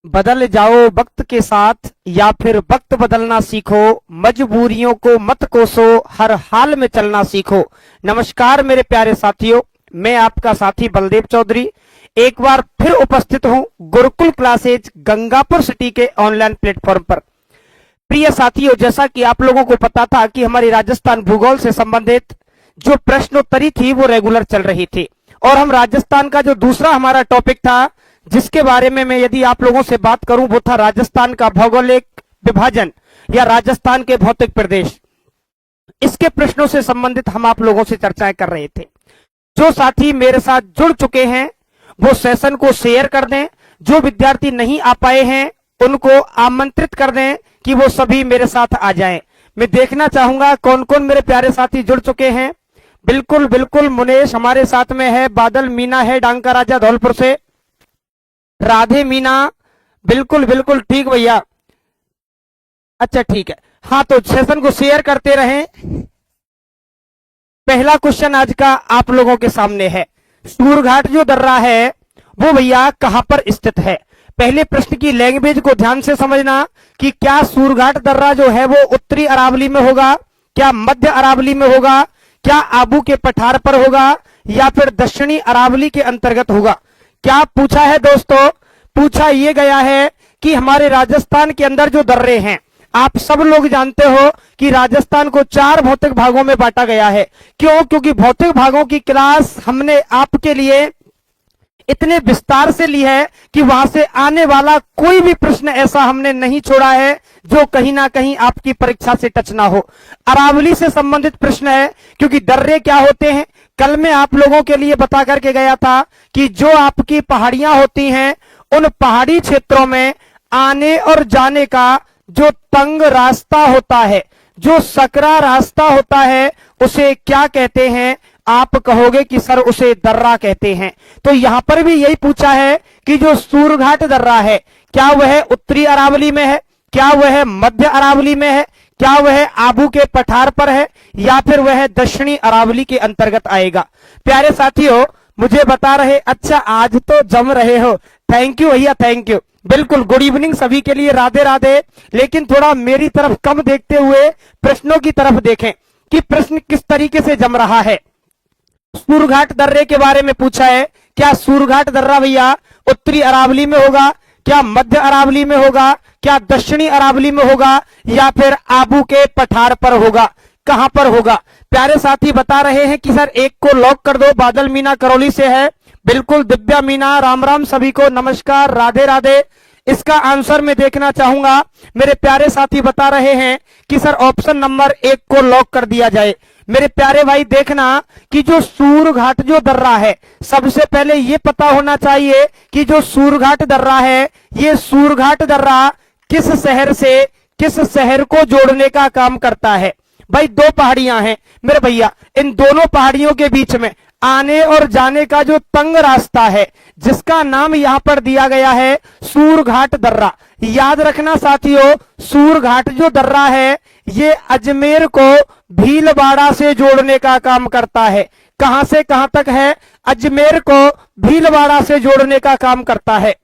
बदल जाओ वक्त के साथ या फिर वक्त बदलना सीखो, मजबूरियों को मत कोसो, हर हाल में चलना सीखो। नमस्कार मेरे प्यारे साथियों, मैं आपका साथी बलदेव चौधरी एक बार फिर उपस्थित हूं गुरुकुल क्लासेज गंगापुर सिटी के ऑनलाइन प्लेटफॉर्म पर। प्रिय साथियों, जैसा कि आप लोगों को पता था कि हमारी राजस्थान भूगोल से संबंधित जो प्रश्नोत्तरी थी वो रेगुलर चल रही थी, और हम राजस्थान का जो दूसरा हमारा टॉपिक था जिसके बारे में मैं यदि आप लोगों से बात करूं वो था राजस्थान का भौगोलिक विभाजन या राजस्थान के भौतिक प्रदेश। इसके प्रश्नों से संबंधित हम आप लोगों से चर्चाएं कर रहे थे। जो साथी मेरे साथ जुड़ चुके हैं वो सेशन को शेयर कर दें, जो विद्यार्थी नहीं आ पाए हैं उनको आमंत्रित कर दें कि वो सभी मेरे साथ आ जाएं। मैं देखना चाहूंगा कौन कौन मेरे प्यारे साथी जुड़ चुके हैं। बिल्कुल बिल्कुल मुनेश हमारे साथ में है, बादल मीना है डांका राजा धौलपुर से, राधे मीना, बिल्कुल बिल्कुल ठीक भैया। अच्छा ठीक है, हाँ तो सेशन को शेयर करते रहें। पहला क्वेश्चन आज का आप लोगों के सामने है, सूरघाट जो दर्रा है वो भैया कहां पर स्थित है। पहले प्रश्न की लैंग्वेज को ध्यान से समझना कि क्या सूरघाट दर्रा जो है वो उत्तरी अरावली में होगा, क्या मध्य अरावली में होगा, क्या आबू के पठार पर होगा या फिर दक्षिणी अरावली के अंतर्गत होगा। क्या पूछा है दोस्तों? पूछा यह गया है कि हमारे राजस्थान के अंदर जो दर्रे हैं, आप सब लोग जानते हो कि राजस्थान को 4 भौतिक भागों में बांटा गया है। क्यों? क्योंकि भौतिक भागों की क्लास हमने आपके लिए इतने विस्तार से ली है कि वहां से आने वाला कोई भी प्रश्न ऐसा हमने नहीं छोड़ा है जो कहीं ना कहीं आपकी परीक्षा से टच ना हो। अरावली से संबंधित प्रश्न है, क्योंकि दर्रे क्या होते हैं कल मैं आप लोगों के लिए बता करके गया था कि जो आपकी पहाड़ियां होती हैं उन पहाड़ी क्षेत्रों में आने और जाने का जो तंग रास्ता होता है, जो सकरा रास्ता होता है, उसे क्या कहते हैं? आप कहोगे कि सर उसे दर्रा कहते हैं। तो यहां पर भी यही पूछा है कि जो सूरघाट दर्रा है क्या वह उत्तरी अरावली में है, क्या वह मध्य अरावली में है, क्या वह आबू के पठार पर है या फिर वह दक्षिणी अरावली के अंतर्गत आएगा। प्यारे साथियों मुझे बता रहे, अच्छा आज तो जम रहे हो, थैंक यू भैया, थैंक यू। बिल्कुल गुड इवनिंग सभी के लिए, राधे राधे। लेकिन थोड़ा मेरी तरफ कम देखते हुए प्रश्नों की तरफ देखें कि प्रश्न किस तरीके से जम रहा है। सूरघाट दर्रे के बारे में पूछा है, क्या सूरघाट दर्रा भैया उत्तरी अरावली में होगा, क्या मध्य अरावली में होगा, क्या दक्षिणी अरावली में होगा या फिर आबू के पठार पर होगा, कहां पर होगा। प्यारे साथी बता रहे हैं कि सर एक को लॉक कर दो। बादल मीना करौली से है, बिल्कुल दिव्या मीना, राम राम सभी को, नमस्कार, राधे राधे। इसका आंसर मैं देखना चाहूंगा। मेरे प्यारे साथी बता रहे हैं कि सर ऑप्शन नंबर 1 को लॉक कर दिया जाए। मेरे प्यारे भाई देखना कि जो सूरघाट जो दर्रा है, सबसे पहले ये पता होना चाहिए कि जो सूरघाट दर्रा है, ये सूरघाट दर्रा किस शहर से किस शहर को जोड़ने का काम करता है। भाई 2 पहाड़ियां हैं मेरे भैया, इन दोनों पहाड़ियों के बीच में आने और जाने का जो तंग रास्ता है जिसका नाम यहां पर दिया गया है सूरघाट दर्रा। याद रखना साथियों, सूरघाट जो दर्रा है ये अजमेर को भीलवाड़ा से जोड़ने का काम करता है। कहां से कहां तक है? अजमेर को भीलवाड़ा से जोड़ने का काम करता है।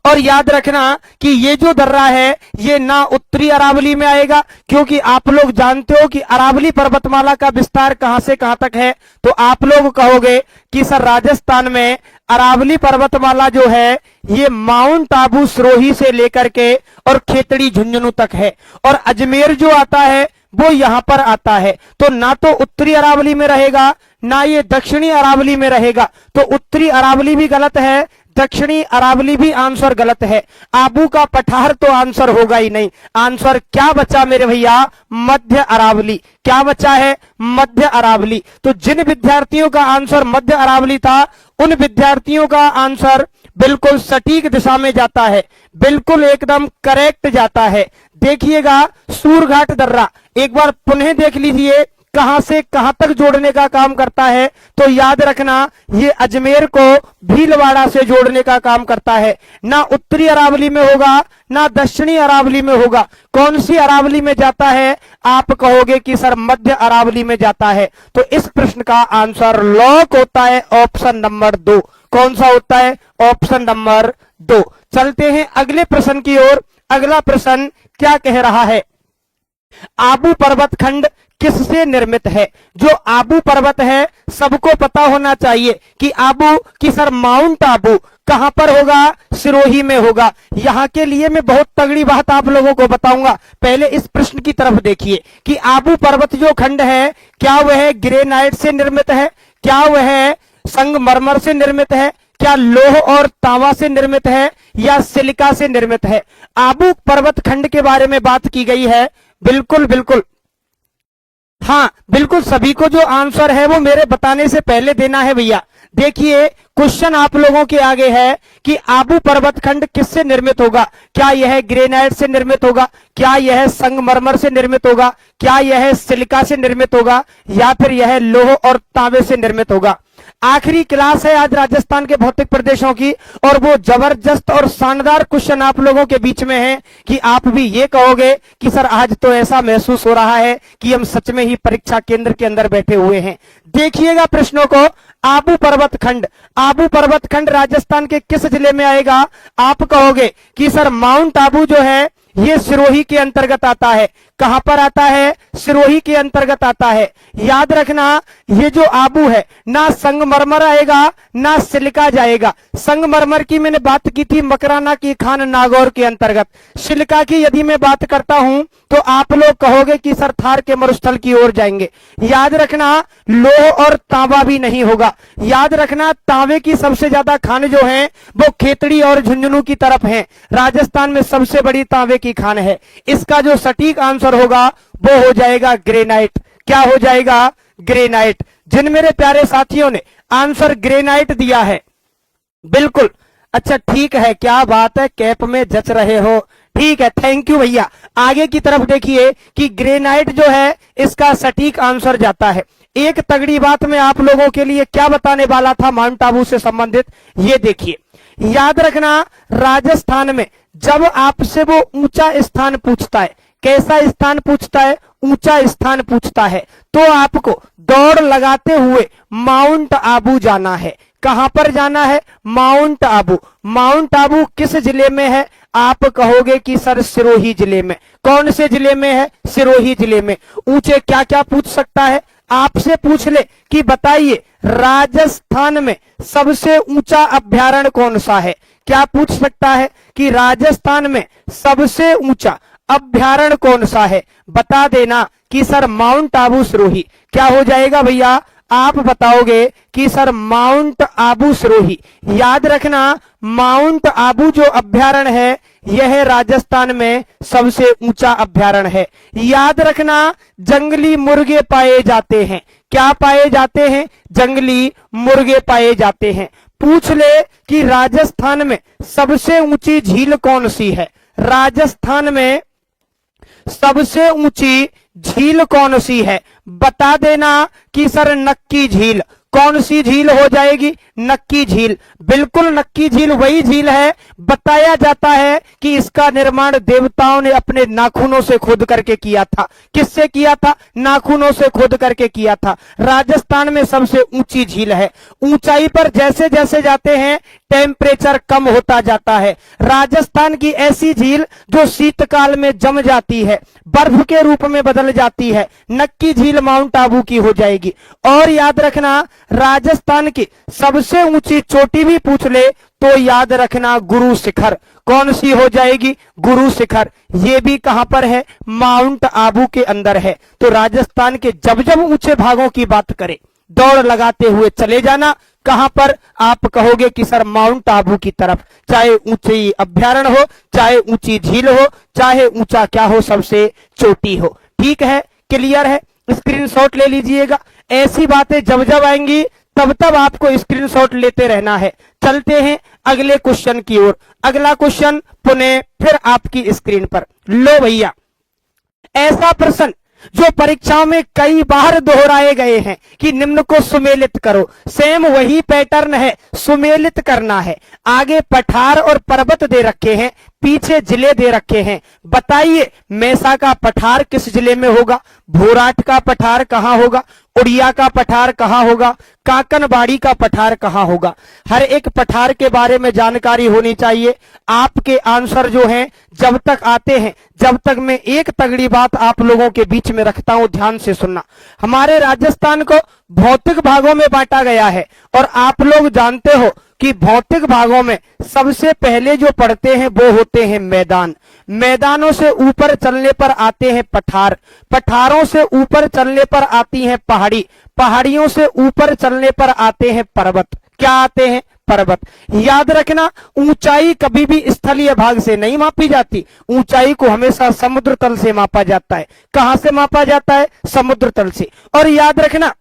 और याद रखना कि ये जो दर्रा है ये ना उत्तरी अरावली में आएगा, क्योंकि आप लोग जानते हो कि अरावली पर्वतमाला का विस्तार कहां से कहां तक है। तो आप लोग कहोगे कि सर राजस्थान में अरावली पर्वतमाला जो है ये माउंट आबू सिरोही से लेकर के और खेतड़ी झुंझुनू तक है, और अजमेर जो आता है वो यहां पर आता है। तो ना तो उत्तरी अरावली में रहेगा ना ये दक्षिणी अरावली में रहेगा। तो उत्तरी अरावली भी गलत है, दक्षिणी अरावली भी आंसर गलत है। आबू का पठार तो आंसर होगा ही नहीं। आंसर क्या बचा मेरे भैया? मध्य अरावली। क्या बचा है? मध्य अरावली। तो जिन विद्यार्थियों का आंसर मध्य अरावली था उन विद्यार्थियों का आंसर बिल्कुल सटीक दिशा में जाता है, बिल्कुल एकदम करेक्ट जाता है। देखिएगा सूरघाट दर्रा एक बार पुनः देख लीजिए कहां से कहां तक जोड़ने का काम करता है। तो याद रखना ये अजमेर को भीलवाड़ा से जोड़ने का काम करता है। ना उत्तरी अरावली में होगा ना दक्षिणी अरावली में होगा। कौन सी अरावली में जाता है? आप कहोगे कि सर मध्य अरावली में जाता है। तो इस प्रश्न का आंसर लॉक होता है ऑप्शन नंबर 2। कौन सा होता है? Option number 2। चलते हैं अगले प्रश्न की ओर। अगला प्रश्न क्या कह रहा है? आबू पर्वत खंड किससे निर्मित है? जो आबू पर्वत है, सबको पता होना चाहिए कि आबू की सर माउंट आबू कहां पर होगा? सिरोही में होगा। यहां के लिए मैं बहुत तगड़ी बात आप लोगों को बताऊंगा। पहले इस प्रश्न की तरफ देखिए कि आबू पर्वत जो खंड है, क्या वह ग्रेनाइट से निर्मित है? क्या वह संगमरमर से निर्मित है? क्या लोह और तांबा से निर्मित है या सिलिका से निर्मित है? आबू पर्वत खंड के बारे में बात की गई है। बिल्कुल बिल्कुल, हाँ बिल्कुल, सभी को जो आंसर है वो मेरे बताने से पहले देना है भैया। देखिए क्वेश्चन आप लोगों के आगे है कि आबू पर्वत खंड किससे निर्मित होगा? क्या यह ग्रेनाइट से निर्मित होगा? क्या यह संगमरमर से निर्मित होगा? क्या यह सिलिका से निर्मित होगा? या फिर यह लोह और तांबे से निर्मित होगा? आखिरी क्लास है आज राजस्थान के भौतिक प्रदेशों की, और वो जबरदस्त और शानदार क्वेश्चन आप लोगों के बीच में है कि आप भी ये कहोगे कि सर आज तो ऐसा महसूस हो रहा है कि हम सच में ही परीक्षा केंद्र के अंदर बैठे हुए हैं। देखिएगा प्रश्नों को। आबू पर्वत खंड, आबू पर्वत खंड राजस्थान के किस जिले में आएगा? आप कहोगे कि सर माउंट आबू जो है ये सिरोही के अंतर्गत आता है। कहां पर आता है? सिरोही के अंतर्गत आता है। याद रखना, ये जो आबू है ना संगमरमर आएगा ना सिलिका जाएगा। संगमरमर की मैंने बात की थी मकराना की खान नागौर के अंतर्गत। सिलिका की यदि मैं बात करता हूं तो आप लोग कहोगे कि सर थार के मरुस्थल की ओर जाएंगे। याद रखना, लोह और तांबा भी नहीं होगा। याद रखना, तांबे की सबसे ज्यादा खान जो है वो खेतड़ी और झुंझुनू की तरफ है। राजस्थान में सबसे बड़ी तांबे की खान है। इसका जो सटीक आंसर होगा वो हो जाएगा ग्रेनाइट। क्या हो जाएगा? ग्रेनाइट। जिन मेरे प्यारे साथियों ने आंसर ग्रेनाइट दिया है, बिल्कुल अच्छा ठीक है, क्या बात है, कैप में जच रहे हो, ठीक है, थैंक यू भैया। आगे की तरफ देखिए कि ग्रेनाइट जो है इसका सटीक आंसर जाता है। एक तगड़ी बात मैं आप लोगों के लिए क्या बताने वाला था माउंट आबू से संबंधित, ये देखिए। याद रखना, राजस्थान में जब आपसे वो ऊंचा स्थान पूछता है, कैसा स्थान पूछता है? ऊंचा स्थान पूछता है, तो आपको दौड़ लगाते हुए माउंट आबू जाना है। कहां पर जाना है? माउंट आबू। माउंट आबू किस जिले में है? आप कहोगे कि सर सिरोही जिले में। कौन से जिले में है? सिरोही जिले में। ऊंचे क्या क्या पूछ सकता है? आपसे पूछ ले कि बताइए राजस्थान में सबसे ऊंचा अभ्यारण्य कौन सा है? क्या पूछ सकता है कि राजस्थान में सबसे ऊंचा अभ्यारण्य कौन सा है? बता देना कि सर माउंट आबू सिरोही। क्या हो जाएगा भैया? आप बताओगे कि सर माउंट आबू सिरोही। याद रखना, माउंट आबू जो अभ्यारण्य है यह राजस्थान में सबसे ऊंचा अभ्यारण्य है। याद रखना, जंगली मुर्गे पाए जाते हैं। क्या पाए जाते हैं? जंगली मुर्गे पाए जाते हैं। पूछ ले कि राजस्थान में सबसे ऊंची झील कौन सी है? राजस्थान में सबसे ऊंची झील कौन सी है? बता देना कि सर नक्की झील। कौन सी झील हो जाएगी? नक्की झील। बिल्कुल, नक्की झील वही झील है। बताया जाता है कि इसका निर्माण देवताओं ने अपने नाखूनों से खोद करके किया था। किससे किया था? नाखूनों से खोद करके किया था। राजस्थान में सबसे ऊंची झील है। ऊंचाई पर जैसे जैसे जाते हैं टेम्परेचर कम होता जाता है। राजस्थान की ऐसी झील जो शीतकाल में जम जाती है, बर्फ के रूप में बदल जाती है, नक्की झील माउंट आबू की हो जाएगी। और याद रखना, राजस्थान की सबसे ऊंची चोटी भी पूछ ले तो याद रखना गुरु शिखर। कौन सी हो जाएगी? गुरु शिखर। ये भी कहां पर है? माउंट आबू के अंदर है। तो राजस्थान के जब जब ऊंचे भागों की बात करें, दौड़ लगाते हुए चले जाना। कहां पर? आप कहोगे कि सर माउंट आबू की तरफ। चाहे ऊंची अभ्यारण्य हो, चाहे ऊंची झील हो, चाहे ऊंचा क्या हो, सबसे चोटी हो। ठीक है, क्लियर है? स्क्रीनशॉट ले लीजिएगा। ऐसी बातें जब जब आएंगी तब तब आपको स्क्रीनशॉट लेते रहना है। चलते हैं अगले क्वेश्चन की ओर। अगला क्वेश्चन पुनः फिर आपकी स्क्रीन पर। लो भैया, ऐसा प्रश्न जो परीक्षाओं में कई बार दोहराए गए हैं कि निम्न को सुमेलित करो। सेम वही पैटर्न है, सुमेलित करना है। आगे पठार और पर्वत दे रखे हैं, पीछे जिले दे रखे हैं, बताइए मेसा का पठार किस जिले में होगा, भोराट का पठार कहां होगा, उड़िया का पठार कहां होगा, काकनबाड़ी का पठार कहां होगा। हर एक पठार के बारे में जानकारी होनी चाहिए। आपके आंसर जो हैं जब तक आते हैं, जब तक मैं एक तगड़ी बात आप लोगों के बीच में रखता हूं, ध्यान से सुनना। हमारे राजस्थान को भौतिक भागों में बांटा गया है और आप लोग जानते हो कि भौतिक भागों में सबसे पहले जो पढ़ते हैं वो होते हैं मैदान, मैदानों से ऊपर चलने पर आते हैं पठार, पठारों से ऊपर चलने पर आती हैं पहाड़ी, पहाड़ियों से ऊपर चलने पर आते हैं पर्वत। क्या आते हैं? पर्वत। याद रखना, ऊंचाई कभी भी स्थलीय भाग से नहीं मापी जाती, ऊंचाई को हमेशा समुद्र तल से मापा जाता है। कहां से मापा जाता है? समुद्र तल से। और याद रखना,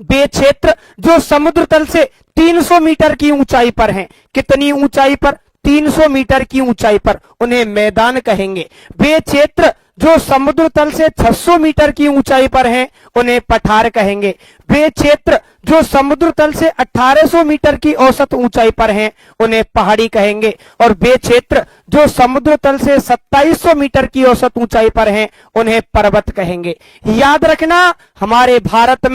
वे क्षेत्र जो समुद्र तल से 300 मीटर की ऊंचाई पर हैं, कितनी ऊंचाई पर? 300 मीटर की ऊंचाई पर, उन्हें मैदान कहेंगे। वे क्षेत्र जो समुद्र तल से 600 मीटर की ऊंचाई पर हैं, उन्हें पठार कहेंगे। वे क्षेत्र जो समुद्र तल से 1800 मीटर की औसत ऊंचाई पर हैं, उन्हें पहाड़ी कहेंगे। और वे क्षेत्र जो समुद्र तल से 2700 मीटर की औसत ऊंचाई पर हैं, उन्हें पर्वत कहेंगे। याद रखना, हमारे भारत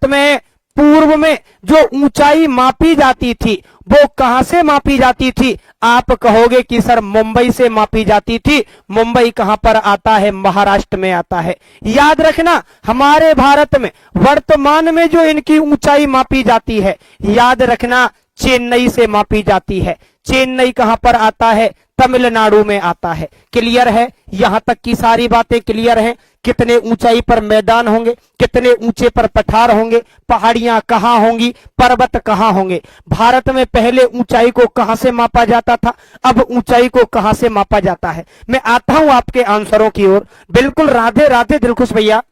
में पूर्व में जो ऊंचाई मापी जाती थी वो कहां से मापी जाती थी? आप कहोगे कि सर मुंबई से मापी जाती थी। मुंबई कहां पर आता है? महाराष्ट्र में आता है। याद रखना, हमारे भारत में वर्तमान में जो इनकी ऊंचाई मापी जाती है, याद रखना चेन्नई से मापी जाती है। चेन्नई कहां पर आता है? तमिलनाडु में आता है। क्लियर है? यहां तक की सारी बातें क्लियर हैं। कितने ऊंचाई पर मैदान होंगे, कितने ऊंचे पर पठार होंगे, पहाड़ियां कहां होंगी, पर्वत कहां होंगे। भारत में पहले ऊंचाई को कहां से मापा जाता था, अब ऊंचाई को कहां से मापा जाता है। मैं आता हूं आपके आंसरों की ओर। बिल्कुल, राधे राधे दिलखुश भैया,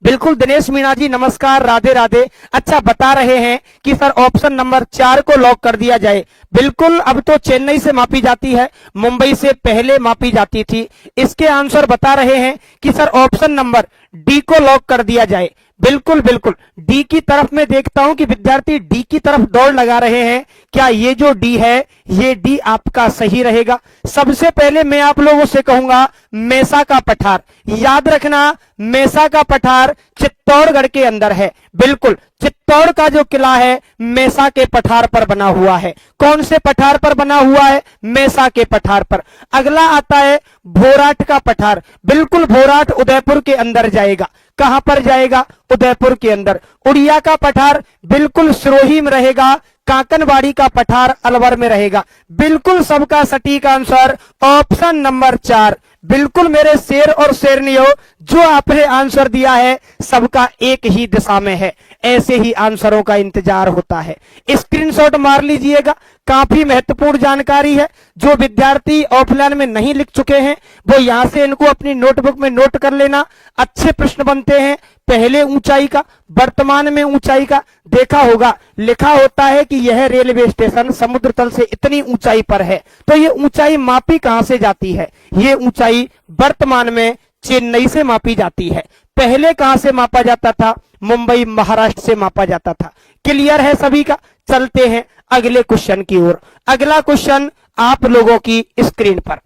बिल्कुल दिनेश मीणा जी नमस्कार, राधे राधे। अच्छा, बता रहे हैं कि सर ऑप्शन नंबर 4 को लॉक कर दिया जाए। बिल्कुल, अब तो चेन्नई से मापी जाती है, मुंबई से पहले मापी जाती थी। इसके आंसर बता रहे हैं कि सर ऑप्शन नंबर डी को लॉक कर दिया जाए। बिल्कुल बिल्कुल, डी की तरफ मैं देखता हूं कि विद्यार्थी डी की तरफ दौड़ लगा रहे हैं। क्या ये जो डी है, ये डी आपका सही रहेगा? सबसे पहले मैं आप लोगों से कहूंगा मेसा का पठार। याद रखना, मेसा का पठार चित्तौड़गढ़ के अंदर है। बिल्कुल, चित्तौड़ का जो किला है मेसा के पठार पर बना हुआ है। कौन से पठार पर बना हुआ है? मेसा के पठार पर। अगला आता है भोराट का पठार। बिल्कुल, भोराट उदयपुर के अंदर जाएगा। कहां पर जाएगा? उदयपुर के अंदर। उड़िया का पठार बिल्कुल सिरोही में रहेगा। काकनबाड़ी का पठार अलवर में रहेगा। बिल्कुल, सबका सटीक आंसर ऑप्शन नंबर 4। बिल्कुल मेरे शेर और शेरनियों, जो आपने आंसर दिया है सबका एक ही दिशा में है। ऐसे ही आंसरों का इंतजार होता है। स्क्रीनशॉट मार लीजिएगा, काफी महत्वपूर्ण जानकारी है। जो विद्यार्थी ऑफलाइन में नहीं लिख चुके हैं वो यहां से इनको अपनी नोटबुक में नोट कर लेना। अच्छे प्रश्न बनते हैं। पहले ऊंचाई का, वर्तमान में ऊंचाई का देखा होगा, लिखा होता है कि यह रेलवे स्टेशन समुद्र तल से इतनी ऊंचाई पर है। तो ये ऊंचाई मापी कहां से जाती है? ये ऊंचाई वर्तमान में चेन्नई से मापी जाती है। पहले कहां से मापा जाता था? मुंबई महाराष्ट्र से मापा जाता था। क्लियर है सभी का? चलते हैं अगले क्वेश्चन की ओर। अगला क्वेश्चन आप लोगों की स्क्रीन पर।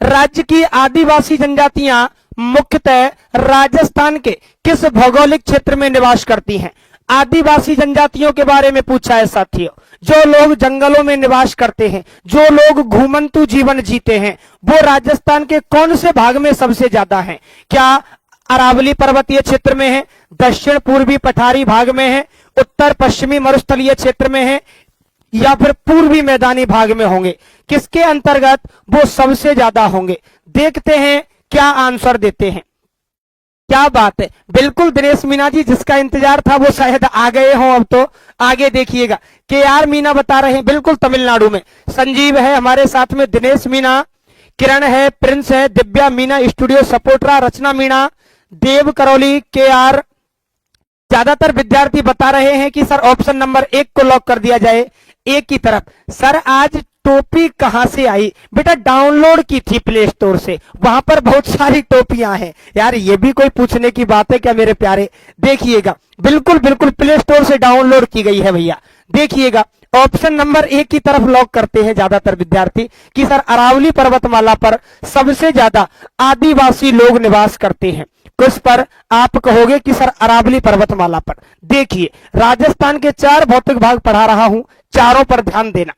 राज्य की आदिवासी जनजातियां मुख्यतः राजस्थान के किस भौगोलिक क्षेत्र में निवास करती हैं? आदिवासी जनजातियों के बारे में पूछा है साथियों। जो लोग जंगलों में निवास करते हैं, जो लोग घूमंतु जीवन जीते हैं, वो राजस्थान के कौन से भाग में सबसे ज्यादा हैं? क्या अरावली पर्वतीय क्षेत्र में है, दक्षिण पूर्वी पठारी भाग में है, उत्तर पश्चिमी मरुस्थलीय क्षेत्र में है, या फिर पूर्वी मैदानी भाग में होंगे? किसके अंतर्गत वो सबसे ज्यादा होंगे? देखते हैं क्या आंसर देते हैं। क्या बात है, बिल्कुल दिनेश मीणा जी, जिसका इंतजार था वो शायद आ गए हों। अब तो आगे देखिएगा। KR मीणा बता रहे हैं बिल्कुल तमिलनाडु में। संजीव है हमारे साथ में, दिनेश मीणा, किरण है, प्रिंस है, दिव्या मीणा, स्टूडियो सपोर्टरा, रचना मीणा, देव करौली, KR। ज्यादातर विद्यार्थी बता रहे हैं कि सर ऑप्शन नंबर 1 को लॉक कर दिया जाए। एक की तरफ सर आज टोपी कहां से आई? बेटा डाउनलोड की थी प्ले स्टोर से, वहां पर बहुत सारी टोपियां हैं। यार ये भी कोई पूछने की बात है क्या मेरे प्यारे? देखिएगा, बिल्कुल बिल्कुल प्ले स्टोर से डाउनलोड की गई है भैया। देखिएगा ऑप्शन नंबर 1 की तरफ लॉक करते हैं ज्यादातर विद्यार्थी कि सर अरावली पर्वतमाला पर सबसे ज्यादा आदिवासी लोग निवास करते हैं। किस पर? आप कहोगे कि सर अरावली पर्वतमाला पर। देखिए राजस्थान के 4 भौतिक भाग पढ़ा रहा हूं, चारों पर ध्यान देना।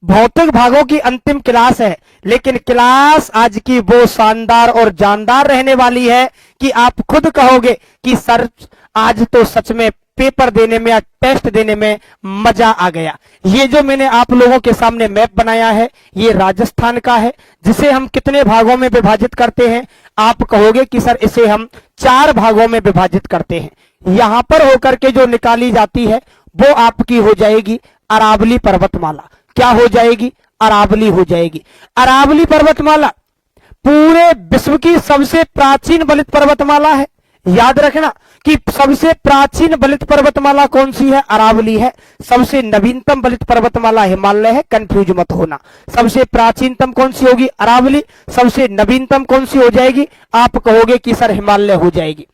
भौतिक भागों की अंतिम क्लास है, लेकिन क्लास आज की वो शानदार और जानदार रहने वाली है कि आप खुद कहोगे कि सर आज तो सच में पेपर देने में या टेस्ट देने में मजा आ गया। ये जो मैंने आप लोगों के सामने मैप बनाया है ये राजस्थान का है, जिसे हम कितने भागों में विभाजित करते हैं? आप कहोगे कि सर इसे हम 4 भागों में विभाजित करते हैं। यहां पर होकर के जो निकाली जाती है वो आपकी हो जाएगी अरावली पर्वतमाला। क्या हो जाएगी? अरावली हो जाएगी। अरावली पर्वतमाला पूरे विश्व की सबसे प्राचीन बलित पर्वतमाला है। याद रखना कि सबसे प्राचीन बलित पर्वतमाला कौन सी है? अरावली है। सबसे नवीनतम बलित पर्वतमाला हिमालय है, कंफ्यूज मत होना। सबसे प्राचीनतम कौन सी होगी? अरावली। सबसे नवीनतम कौन सी हो जाएगी? आप कहोगे कि सर हिमालय हो जाएगी।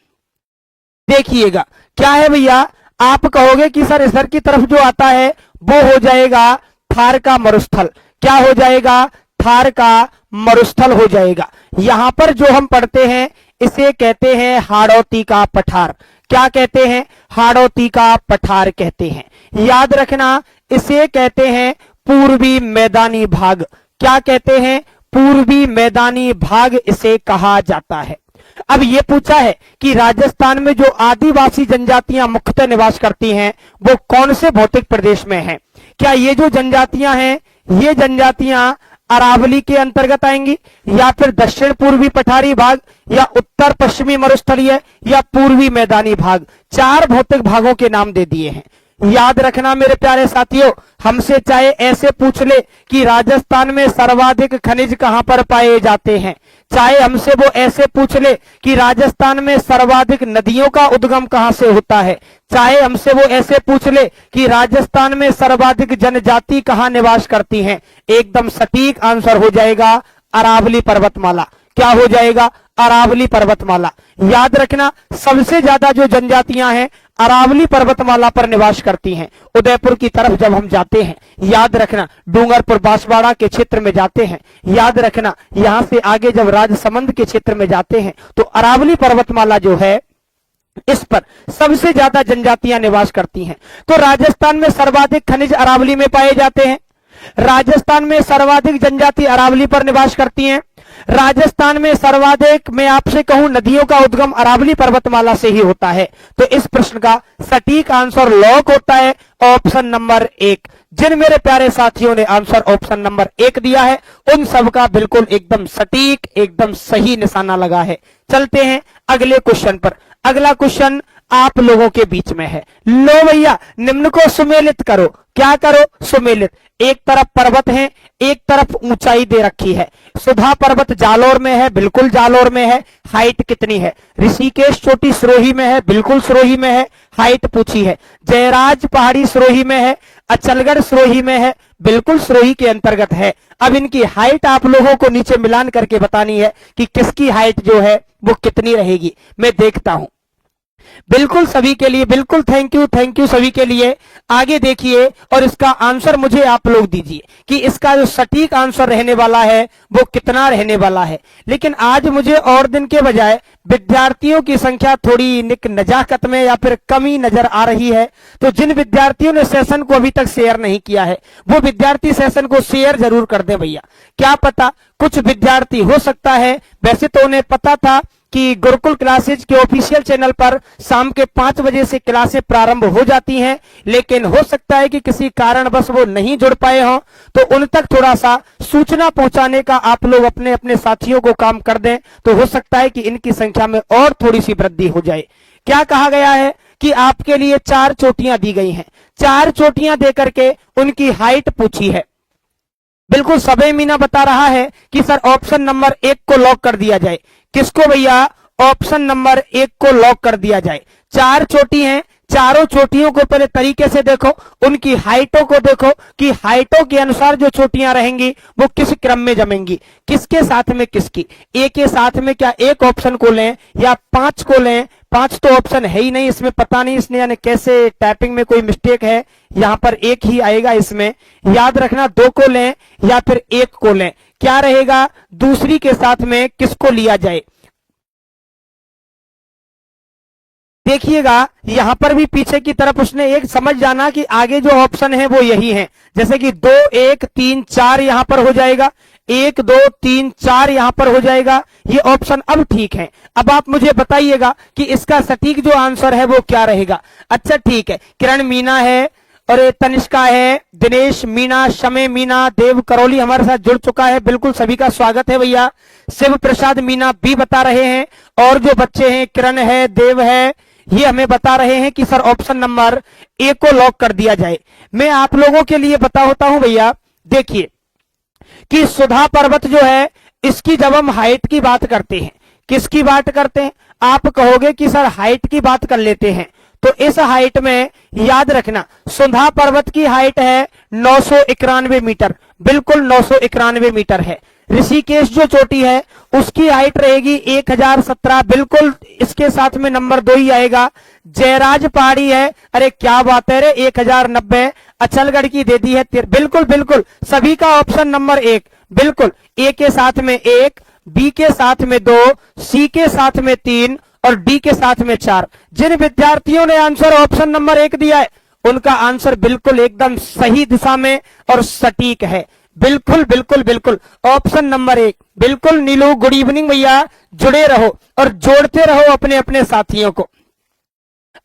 देखिएगा क्या है भैया, आप कहोगे कि सर इधर की तरफ जो आता है वो हो जाएगा थार का मरुस्थल। क्या हो जाएगा? थार का मरुस्थल हो जाएगा। यहां पर जो हम पढ़ते हैं इसे कहते हैं हाड़ौती का पठार। क्या कहते हैं? हाड़ौती का पठार कहते हैं। याद रखना इसे कहते हैं पूर्वी मैदानी भाग। क्या कहते हैं? पूर्वी मैदानी भाग इसे कहा जाता है। अब ये पूछा है कि राजस्थान में जो आदिवासी जनजातियां मुख्यतः निवास करती हैं वो कौन से भौतिक प्रदेश में हैं? क्या ये जो जनजातियां हैं ये जनजातियां अरावली के अंतर्गत आएंगी, या फिर दक्षिण पूर्वी पठारी भाग, या उत्तर पश्चिमी मरुस्थलीय, या पूर्वी मैदानी भाग? 4 भौतिक भागों के नाम दे दिए हैं। याद रखना मेरे प्यारे साथियों, हमसे चाहे ऐसे पूछ ले कि राजस्थान में सर्वाधिक खनिज कहां पर पाए जाते हैं, चाहे हमसे वो ऐसे पूछ ले कि राजस्थान में सर्वाधिक नदियों का उद्गम कहां से होता है, चाहे हमसे वो ऐसे पूछ ले कि राजस्थान में सर्वाधिक जनजाति कहां निवास करती हैं, एकदम सटीक आंसर हो जाएगा अरावली पर्वतमाला। क्या हो जाएगा? अरावली पर्वतमाला। याद रखना सबसे ज्यादा जो जनजातियां हैं अरावली पर्वतमाला पर निवास करती हैं। उदयपुर की तरफ जब हम जाते हैं, याद रखना डूंगरपुर बांसवाड़ा के क्षेत्र में जाते हैं, याद रखना यहां से आगे जब राजसमंद के क्षेत्र में जाते हैं तो अरावली पर्वतमाला जो है इस पर सबसे ज्यादा जनजातियां निवास करती हैं। तो राजस्थान में सर्वाधिक खनिज अरावली में पाए जाते हैं। राजस्थान में सर्वाधिक जनजाति अरावली पर निवास करती हैं। राजस्थान में सर्वाधिक, मैं आपसे कहूं, नदियों का उद्गम अरावली पर्वतमाला से ही होता है। तो इस प्रश्न का सटीक आंसर लॉक होता है ऑप्शन नंबर 1। जिन मेरे प्यारे साथियों ने आंसर ऑप्शन नंबर 1 दिया है उन सबका बिल्कुल एकदम सटीक, एकदम सही निशाना लगा है। चलते हैं अगले क्वेश्चन पर। अगला क्वेश्चन आप लोगों के बीच में है। लो भैया, निम्न को सुमेलित करो। क्या करो? सुमेलित। एक तरफ पर्वत है, एक तरफ ऊंचाई दे रखी है। सुधा पर्वत जालोर में है, बिल्कुल जालोर में है। हाइट कितनी है? ऋषिकेश चोटी सिरोही में है, बिल्कुल सिरोही में है। हाइट पूछी है। जयराज पहाड़ी सिरोही में है, अचलगढ़ सिरोही में है, बिल्कुल सिरोही के अंतर्गत है। अब इनकी हाइट आप लोगों को नीचे मिलान करके बतानी है कि किसकी हाइट जो है वो कितनी रहेगी। मैं देखता हूं। बिल्कुल सभी के लिए, बिल्कुल थैंक यू सभी के लिए। आगे देखिए और इसका आंसर मुझे आप लोग दीजिए कि इसका जो सटीक आंसर रहने वाला है वो कितना रहने वाला है। लेकिन आज मुझे और दिन के बजाय विद्यार्थियों की संख्या थोड़ी निक नजाकत में या फिर कमी नजर आ रही है। तो जिन विद्यार्थियों ने सेशन को अभी तक शेयर नहीं किया है वो विद्यार्थी सेशन को शेयर जरूर कर दें भैया। क्या पता कुछ विद्यार्थी हो सकता है, वैसे तो उन्हें पता था कि गुरुकुल क्लासेज के ऑफिशियल चैनल पर शाम के 5 बजे से क्लासें प्रारंभ हो जाती हैं, लेकिन हो सकता है कि किसी कारणवश वो नहीं जुड़ पाए हों, तो उन तक थोड़ा सा सूचना पहुंचाने का आप लोग अपने अपने साथियों को काम कर दें, तो हो सकता है कि इनकी संख्या में और थोड़ी सी वृद्धि हो जाए। क्या कहा गया है कि आपके लिए 4 चोटियां दी गई हैं। 4 चोटियां देकर के उनकी हाइट पूछी है। बिल्कुल सबे मीना बता रहा है कि सर ऑप्शन नंबर 1 को लॉक कर दिया जाए। किसको भैया? ऑप्शन नंबर 1 को लॉक कर दिया जाए। 4 चोटी हैं, चारों चोटियों को पहले तरीके से देखो, उनकी हाइटों को देखो कि हाइटों के अनुसार जो चोटियां रहेंगी वो किस क्रम में जमेंगी, किसके साथ में किसकी, एक के साथ में क्या एक ऑप्शन को लें या 5 को लें। 5 तो ऑप्शन है ही नहीं इसमें, पता नहीं इसने यानी कैसे टाइपिंग में कोई मिस्टेक है, यहां पर एक ही आएगा इसमें। याद रखना 2 को लें या फिर 1 को लें, क्या रहेगा, दूसरी के साथ में किसको लिया जाए। देखिएगा यहां पर भी पीछे की तरफ उसने एक समझ जाना कि आगे जो ऑप्शन है वो यही है, जैसे कि 2 1 3 4 यहां पर हो जाएगा, 1 2 3 4 यहां पर हो जाएगा, ये ऑप्शन अब ठीक है। अब आप मुझे बताइएगा कि इसका सटीक जो आंसर है वो क्या रहेगा। अच्छा ठीक है, किरण मीना है और तनिष्का है, दिनेश मीना, शमे मीना, देव करौली हमारे साथ जुड़ चुका है, बिल्कुल सभी का स्वागत है भैया। शिव प्रसाद मीना भी बता रहे हैं, और जो बच्चे हैं किरण है, देव है, ये हमें बता रहे हैं कि सर ऑप्शन नंबर 1 को लॉक कर दिया जाए। मैं आप लोगों के लिए बता होता हूं भैया, देखिए कि सुधा पर्वत जो है इसकी जब हम हाइट की बात करते हैं, किसकी बात करते हैं, आप कहोगे कि सर हाइट की बात कर लेते हैं, तो इस हाइट में याद रखना सुधा पर्वत की हाइट है 991 मीटर, बिल्कुल 991 मीटर है। ऋषिकेश जो चोटी है उसकी हाइट रहेगी 1017, बिल्कुल इसके साथ में नंबर 2 ही आएगा। जयराज पहाड़ी है, अरे क्या बात है रे, 1090। अचलगढ़ की दे दी है, बिल्कुल बिल्कुल सभी का ऑप्शन नंबर 1, बिल्कुल ए के साथ में 1, बी के साथ में 2, सी के साथ में 3 और डी के साथ में 4। जिन विद्यार्थियों ने आंसर ऑप्शन नंबर 1 दिया है उनका आंसर बिल्कुल एकदम सही दिशा में और सटीक है, बिल्कुल बिल्कुल बिल्कुल ऑप्शन नंबर 1। बिल्कुल नीलू, गुड इवनिंग भैया, जुड़े रहो और जोड़ते रहो अपने अपने साथियों को।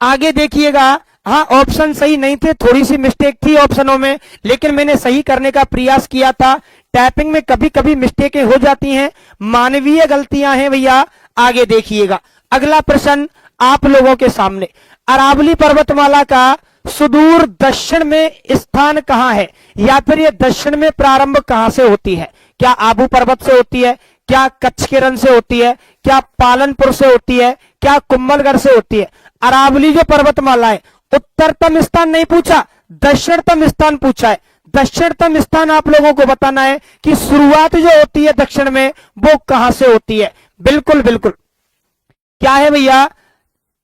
आगे देखिएगा, हाँ ऑप्शन सही नहीं थे, थोड़ी सी मिस्टेक थी ऑप्शनों में, लेकिन मैंने सही करने का प्रयास किया था। टाइपिंग में कभी कभी मिस्टेकें हो जाती हैं, मानवीय गलतियां हैं भैया। आगे देखिएगा, अगला प्रश्न आप लोगों के सामने, अरावली पर्वतमाला का सुदूर दक्षिण में स्थान कहां है, या फिर ये दक्षिण में प्रारंभ कहां से होती है। क्या आबू पर्वत से होती है, क्या कच्छ के रण से होती है, क्या पालनपुर से होती है, क्या कुंभलगढ़ से होती है। अरावली जो पर्वतमाला है उत्तरतम स्थान नहीं पूछा, दक्षिणतम स्थान पूछा है। दक्षिणतम स्थान आप लोगों को बताना है कि शुरुआत जो होती है दक्षिण में वो कहां से होती है। बिल्कुल बिल्कुल क्या है भैया,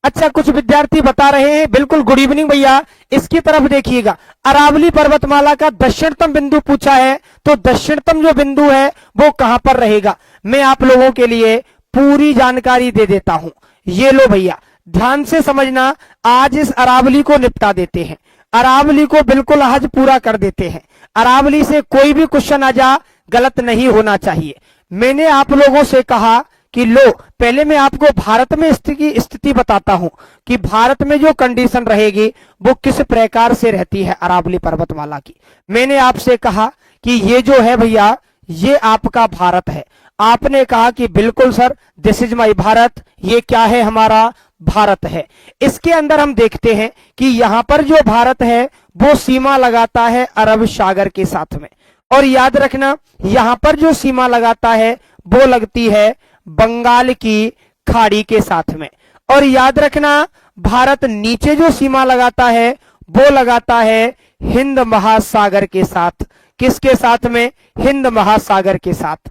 अच्छा कुछ विद्यार्थी बता रहे हैं, बिल्कुल गुड इवनिंग भैया। इसकी तरफ देखिएगा, अरावली पर्वतमाला का दक्षिणतम बिंदु पूछा है, तो दक्षिणतम जो बिंदु है वो कहां पर रहेगा। मैं आप लोगों के लिए पूरी जानकारी दे देता हूं, ये लो भैया ध्यान से समझना। आज इस अरावली को निपटा देते हैं, अरावली को बिल्कुल आज पूरा कर देते हैं। अरावली से कोई भी क्वेश्चन आ जा गलत नहीं होना चाहिए। मैंने आप लोगों से कहा कि लो पहले मैं आपको भारत में स्थिति बताता हूं कि भारत में जो कंडीशन रहेगी वो किस प्रकार से रहती है अरावली पर्वतमाला की। मैंने आपसे कहा कि ये जो है भैया ये आपका भारत है, आपने कहा कि बिल्कुल sir this is my Bharat, ये क्या है हमारा भारत है। इसके अंदर हम देखते हैं कि यहां पर जो भारत है वो सीमा लगाता है अरब सागर के साथ में, और याद रखना यहां पर जो सीमा लगाता है वो लगती है बंगाल की खाड़ी के साथ में, और याद रखना भारत नीचे जो सीमा लगाता है वो लगाता है हिंद महासागर के साथ। किसके साथ में, हिंद महासागर के साथ।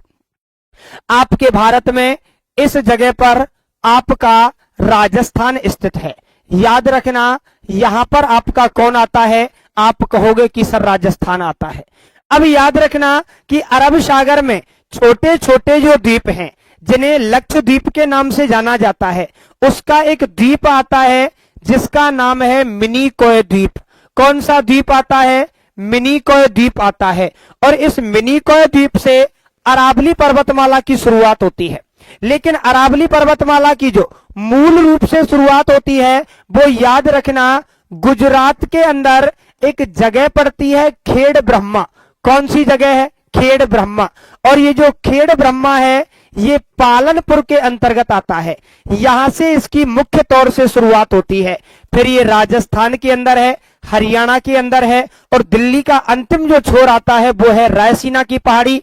आपके भारत में इस जगह पर आपका राजस्थान स्थित है। याद रखना यहां पर आपका कौन आता है, आप कहोगे कि सर राजस्थान आता है। अब याद रखना कि अरब सागर में छोटे छोटे जो द्वीप हैं जिन्हें लक्षद्वीप के नाम से जाना जाता है, उसका एक द्वीप आता है जिसका नाम है मिनिकॉय द्वीप। कौन सा द्वीप आता है, मिनिकॉय द्वीप आता है, और इस मिनिकॉय द्वीप से अरावली पर्वतमाला की शुरुआत होती है। लेकिन अरावली पर्वतमाला की जो मूल रूप से शुरुआत होती है वो याद रखना गुजरात के अंदर एक जगह पड़ती है खेड़ ब्रह्मा। कौन सी जगह है, खेड़ ब्रह्मा, और ये जो खेड़ ब्रह्मा है ये पालनपुर के अंतर्गत आता है। यहां से इसकी मुख्य तौर से शुरुआत होती है, फिर ये राजस्थान के अंदर है, हरियाणा के अंदर है, और दिल्ली का अंतिम जो छोर आता है वो है रायसीना की पहाड़ी,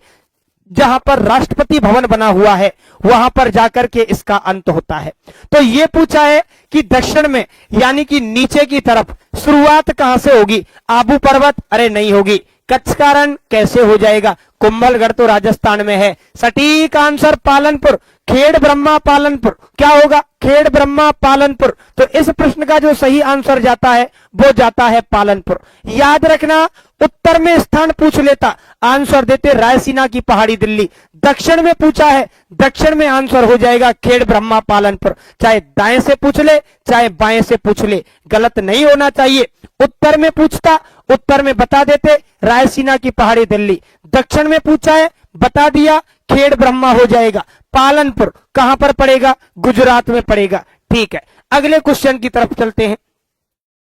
जहां पर राष्ट्रपति भवन बना हुआ है, वहां पर जाकर के इसका अंत होता है। तो ये पूछा है कि दक्षिण में यानी कि नीचे की तरफ शुरुआत कहां से होगी? आबू पर्वत? अरे नहीं होगी। कच्छ का रण कैसे हो जाएगा? कुंभलगढ़ तो राजस्थान में है। सटीक आंसर पालनपुर, खेड़ ब्रह्मा पालनपुर। क्या होगा? खेड़ ब्रह्मा पालनपुर। तो इस प्रश्न का जो सही आंसर जाता है वो जाता है पालनपुर। याद रखना, उत्तर में स्थान पूछ लेता, आंसर देते रायसीना की पहाड़ी दिल्ली। दक्षिण में पूछा है, दक्षिण में आंसर हो जाएगा खेड़ ब्रह्मा पालनपुर। चाहे दाएं से पूछ ले चाहे बाएं से पूछ ले, गलत नहीं होना चाहिए। उत्तर में पूछता, उत्तर में बता देते रायसीना की पहाड़ी दिल्ली। दक्षिण में पूछा है, बता दिया खेड़ ब्रह्मा हो जाएगा। पालनपुर कहां पर पड़ेगा? गुजरात में पड़ेगा। ठीक है, अगले क्वेश्चन की तरफ चलते हैं।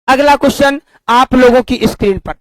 अगला क्वेश्चन आप लोगों की स्क्रीन पर।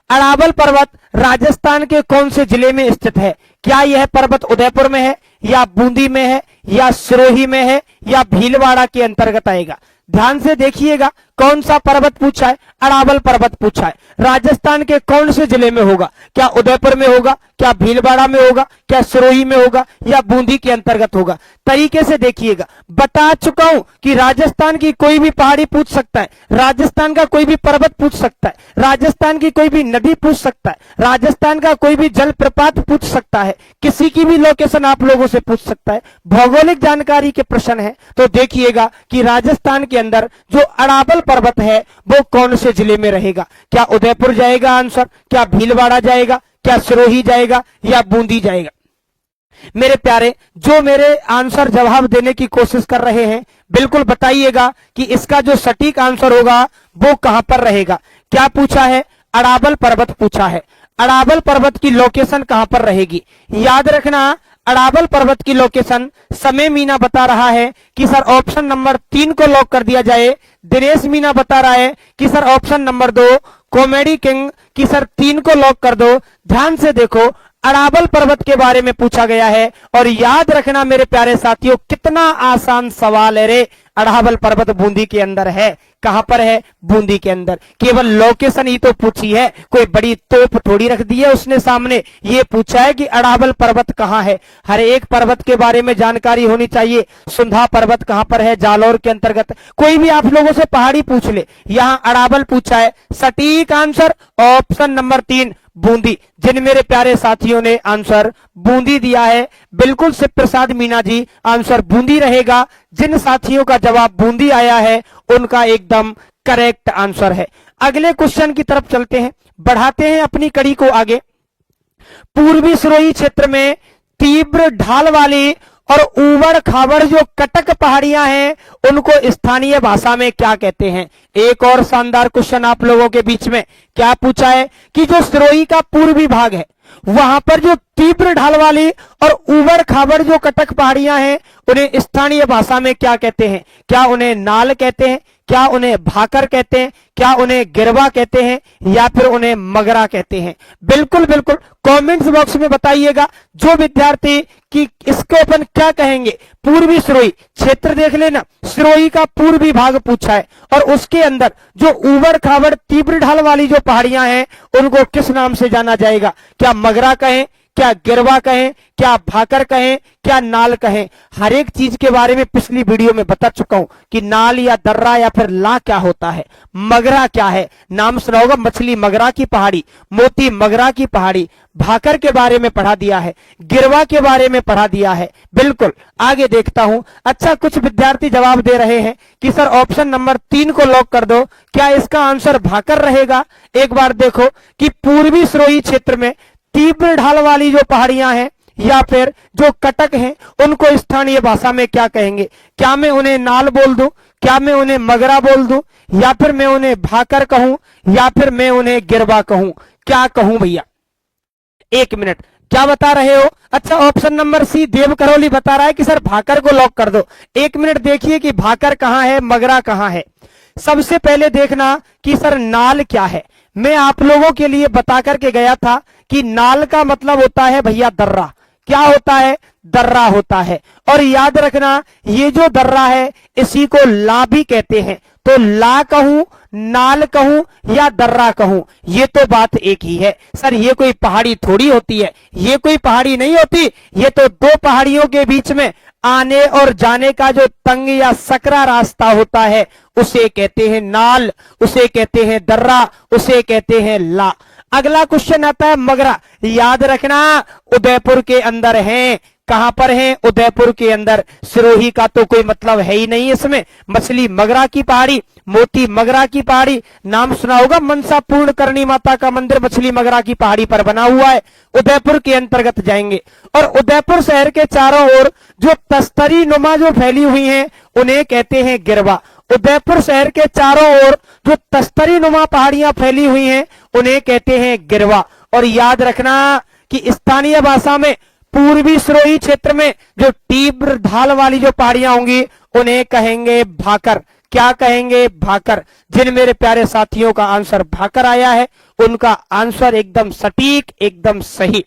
अरावल पर्वत राजस्थान के कौन से जिले में स्थित है? क्या यह पर्वत उदयपुर में है, या बूंदी में है, या सिरोही में है, या भीलवाड़ा के अंतर्गत आएगा? ध्यान से देखिएगा, कौन सा पर्वत पूछा है? अरावल पर्वत पूछा है। राजस्थान के कौन से जिले में होगा? क्या उदयपुर में होगा, क्या भीलवाड़ा में होगा, क्या सिरोही में होगा, या बूंदी के अंतर्गत होगा? तरीके से देखिएगा, बता चुका हूं कि राजस्थान की कोई भी पहाड़ी पूछ सकता है, राजस्थान का कोई भी पर्वत पूछ सकता है, राजस्थान की कोई भी नदी पूछ सकता है, राजस्थान का कोई भी जलप्रपात पूछ सकता है, किसी की भी लोकेशन आप लोगों से पूछ सकता है। भौगोलिक जानकारी के प्रश्न है तो देखिएगा कि राजस्थान के अंदर जो अरावल पर्वत है वो कौन से जिले में रहेगा? क्या उदयपुर जाएगा आंसर, क्या भीलवाड़ा जाएगा, क्या सिरोही जाएगा, या बूंदी जाएगा? मेरे प्यारे, जो मेरे आंसर जवाब देने की कोशिश कर रहे हैं, बिल्कुल बताइएगा कि इसका जो सटीक आंसर होगा वो कहां पर रहेगा। क्या पूछा है? अरावल पर्वत पूछा है। अरावल पर्वत की लोकेशन कहां पर रहेगी? याद रखना, अरावल पर्वत की लोकेशन समय मीना बता रहा है कि सर ऑप्शन नंबर 3 को लॉक कर दिया जाए। दिनेश मीना बता रहा है कि sir option number 2 comedy king की सर 3 को लॉक कर दो। ध्यान से देखो, अरावल पर्वत के बारे में पूछा गया है। और याद रखना मेरे प्यारे साथियों, कितना आसान सवाल है रे। अरावल पर्वत बूंदी के अंदर है। कहां पर है? बूंदी के अंदर। केवल लोकेशन ही तो पूछी है, कोई बड़ी तोप थोड़ी रख दी है उसने सामने। ये पूछा है कि अरावल पर्वत कहां है। हर एक पर्वत के बारे में जानकारी होनी चाहिए। सुंधा पर्वत कहां पर है? जालौर के अंतर्गत। कोई भी आप लोगों से पहाड़ी पूछ ले, यहां अरावल पूछा है। सटीक आंसर ऑप्शन नंबर 3 बूंदी। जिन मेरे प्यारे साथियों ने आंसर बूंदी दिया है, बिल्कुल शिव प्रसाद मीना जी, आंसर बूंदी रहेगा। जिन साथियों का जवाब बूंदी आया है उनका एकदम करेक्ट आंसर है। अगले क्वेश्चन की तरफ चलते हैं, बढ़ाते हैं अपनी कड़ी को आगे। पूर्वी सिरोही क्षेत्र में तीव्र ढाल वाली और ऊबड़ खाबड़ जो कटक पहाड़ियां हैं उनको स्थानीय भाषा में क्या कहते हैं? एक और शानदार क्वेश्चन आप लोगों के बीच में। क्या पूछा है कि जो सिरोही का पूर्वी भाग है वहां पर जो तीव्र ढाल वाली और ऊबड़ खाबड़ जो कटक पहाड़ियां हैं उन्हें स्थानीय भाषा में क्या कहते हैं? क्या उन्हें नाल कहते हैं, क्या उन्हें भाकर कहते हैं, क्या उन्हें गिरवा कहते हैं, या फिर उन्हें मगरा कहते हैं? बिल्कुल बिल्कुल कमेंट्स बॉक्स में बताइएगा जो विद्यार्थी कि इसको अपन क्या कहेंगे। पूर्वी सिरोही क्षेत्र देख लेना, सिरोही का पूर्वी भाग पूछा है और उसके अंदर जो ऊबड़ खाबड़ तीव्र ढाल वाली जो पहाड़ियां हैं उनको किस नाम से जाना जाएगा? क्या मगरा कहें, क्या गिरवा कहें, क्या भाकर कहें, क्या नाल कहें? हर एक चीज के बारे में पिछली वीडियो में बता चुका हूं कि नाल या दर्रा या फिर ला क्या होता है, मगरा क्या है। नाम सुना होगा, मछली मगरा की पहाड़ी, मोती मगरा की पहाड़ी। भाकर के बारे में पढ़ा दिया है, गिरवा के बारे में पढ़ा दिया है। बिल्कुल आगे देखता हूं। अच्छा, कुछ विद्यार्थी जवाब दे रहे हैं कि सर ऑप्शन नंबर 3 को लॉक कर दो। क्या इसका आंसर भाकर रहेगा? एक बार देखो कि पूर्वी सिरोही क्षेत्र में तीव्र ढाल वाली जो पहाड़ियां हैं या फिर जो कटक हैं उनको स्थानीय भाषा में क्या कहेंगे? क्या मैं उन्हें नाल बोल दूं, क्या मैं उन्हें मगरा बोल दूं, या फिर मैं उन्हें भाकर कहूं, या फिर मैं उन्हें गिरवा कहूं? क्या कहूं भैया? 1 मिनट, क्या बता रहे हो? अच्छा, ऑप्शन नंबर सी देव करौली बता रहा है कि सर भाकर को लॉक कर दो। 1 मिनट देखिए कि भाकर कहां है, मगरा कहां है। सबसे पहले देखना कि सर नाल क्या है। मैं आप लोगों के लिए बता करके गया था कि नाल का मतलब होता है भैया दर्रा। क्या होता है? दर्रा होता है। और याद रखना, ये जो दर्रा है इसी को ला भी कहते हैं। तो ला कहूं, नाल कहूं या दर्रा कहूं, ये तो बात एक ही है। सर ये कोई पहाड़ी थोड़ी होती है, ये कोई पहाड़ी नहीं होती, ये तो दो पहाड़ियों के बीच में आने और जाने का जो तंग या सकरा रास्ता होता है उसे कहते हैं नाल, उसे कहते हैं दर्रा, उसे कहते हैं ला। अगला क्वेश्चन आता है मगरा। याद रखना उदयपुर के अंदर है। कहां पर है? उदयपुर के अंदर। सिरोही का तो कोई मतलब है ही नहीं इसमें। मछली मगरा की पहाड़ी, मोती मगरा की पहाड़ी, नाम सुना होगा मनसा पूर्ण करणी माता का मंदिर मछली मगरा की पहाड़ी पर बना हुआ है। उदयपुर के अंतर्गत जाएंगे और उदयपुर शहर के चारों ओर जो तस्तरी नुमा जो फैली हुई हैं उन्हें कहते हैं गिरवा। उदयपुर शहर के चारों ओर जो तस्तरी नुमा पहाड़ियां फैली हुई हैं उन्हें कहते हैं गिरवा। और याद रखना कि स्थानीय भाषा में पूर्वी सिरोही क्षेत्र में जो तीव्र ढाल वाली जो पहाड़ियां होंगी उन्हें कहेंगे भाकर। क्या कहेंगे? भाकर। जिन मेरे प्यारे साथियों का आंसर भाकर आया है उनका आंसर एकदम सटीक, एकदम सही।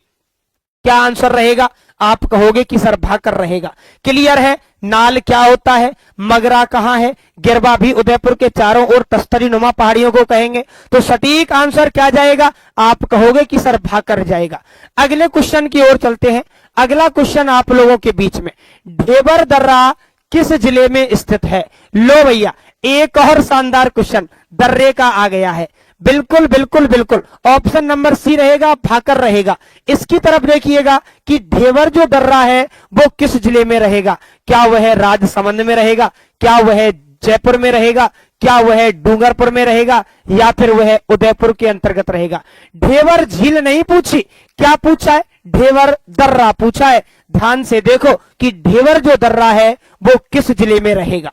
क्या आंसर रहेगा? आप कहोगे कि सर भाकर रहेगा। क्लियर है? नाल क्या होता है, मगरा कहां है, गिरवा भी उदयपुर के चारों ओर तस्तरी नुमा पहाड़ियों को कहेंगे। तो सटीक आंसर क्या जाएगा? आप कहोगे कि सर भाकर जाएगा। अगले क्वेश्चन की ओर चलते हैं। अगला क्वेश्चन आप लोगों के बीच में, ढेबर दर्रा किस जिले में स्थित है? लो भैया एक और शानदार क्वेश्चन दर्रे का आ गया है। बिल्कुल बिल्कुल बिल्कुल ऑप्शन नंबर सी रहेगा, भाकर रहेगा। इसकी तरफ देखिएगा कि ढेबर जो दर्रा है वो किस जिले में रहेगा। क्या वह राजसमंद में रहेगा, क्या वह जयपुर में रहेगा, क्या वह डूंगरपुर में रहेगा, या फिर वह उदयपुर के अंतर्गत रहेगा। ढेबर झील नहीं पूछी, क्या पूछा है? ढेबर दर्रा पूछा है। ध्यान से देखो कि ढेबर जो दर्रा है वो किस जिले में रहेगा।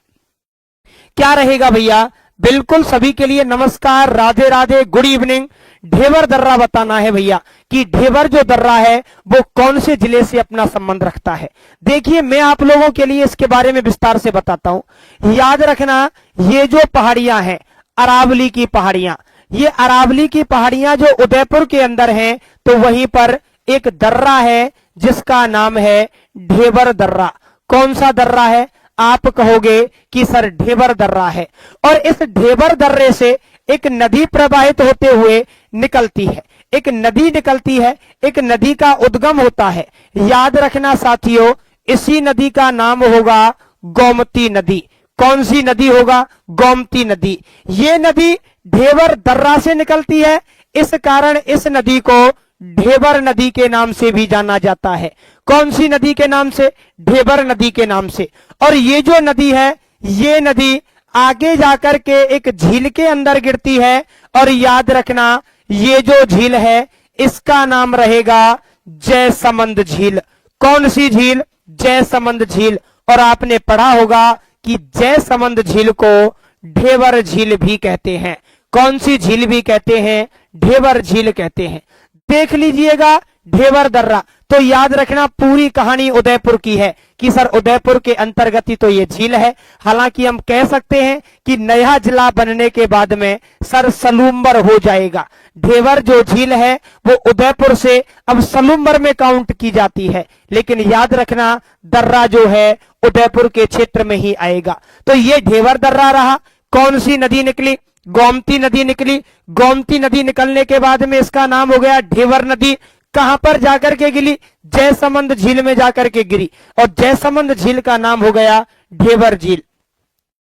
क्या रहेगा भैया? बिल्कुल सभी के लिए नमस्कार, राधे राधे, गुड इवनिंग। ढेबर दर्रा बताना है भैया कि ढेबर जो दर्रा है वो कौन से जिले से अपना संबंध रखता है। देखिए मैं आप लोगों के लिए इसके बारे में विस्तार से बताता हूं। याद रखना ये जो पहाड़ियां हैं अरावली की पहाड़ियां, ये अरावली की पहाड़ियां जो उदयपुर के अंदर हैं तो वहीं पर एक दर्रा है जिसका नाम है ढेबर दर्रा। कौन सा दर्रा है? आप कहोगे कि सर ढेबर दर्रा है। और इस ढेबर दर्रे से एक नदी प्रवाहित होते हुए निकलती है, एक नदी निकलती है, एक नदी का उद्गम होता है। याद रखना साथियों इसी नदी का नाम होगा गोमती नदी। कौन सी नदी होगा? गोमती नदी। ये नदी ढेबर दर्रा से निकलती है, इस कारण इस नदी को ढेबर नदी के नाम से भी जाना जाता है। कौन सी नदी के नाम से? ढेबर नदी के नाम से। और ये जो नदी है ये नदी आगे जाकर के एक झील के अंदर गिरती है। और याद रखना ये जो झील है इसका नाम रहेगा जयसमंद झील। कौन सी झील? जयसमंद झील। और आपने पढ़ा होगा कि जयसमंद झील को ढेबर झील भी कहते हैं। कौन सी झील भी कहते हैं? ढेबर झील कहते हैं। देख लीजिएगा ढेबर दर्रा। तो याद रखना पूरी कहानी उदयपुर की है कि सर उदयपुर के अंतर्गत ही तो ये झील है। हालांकि हम कह सकते हैं कि नया जिला बनने के बाद में सर सलूम्बर हो जाएगा। ढेबर जो झील है वो उदयपुर से अब सलूम्बर में काउंट की जाती है, लेकिन याद रखना दर्रा जो है उदयपुर के क्षेत्र में ही आएगा। तो ये ढेबर दर्रा रहा। कौन सी नदी निकली? गोमती नदी निकली। गोमती नदी निकलने के बाद में इसका नाम हो गया ढेबर नदी। कहां पर जाकर के गिरी? जयसमंद झील में जाकर के गिरी और जयसमंद झील का नाम हो गया ढेबर झील।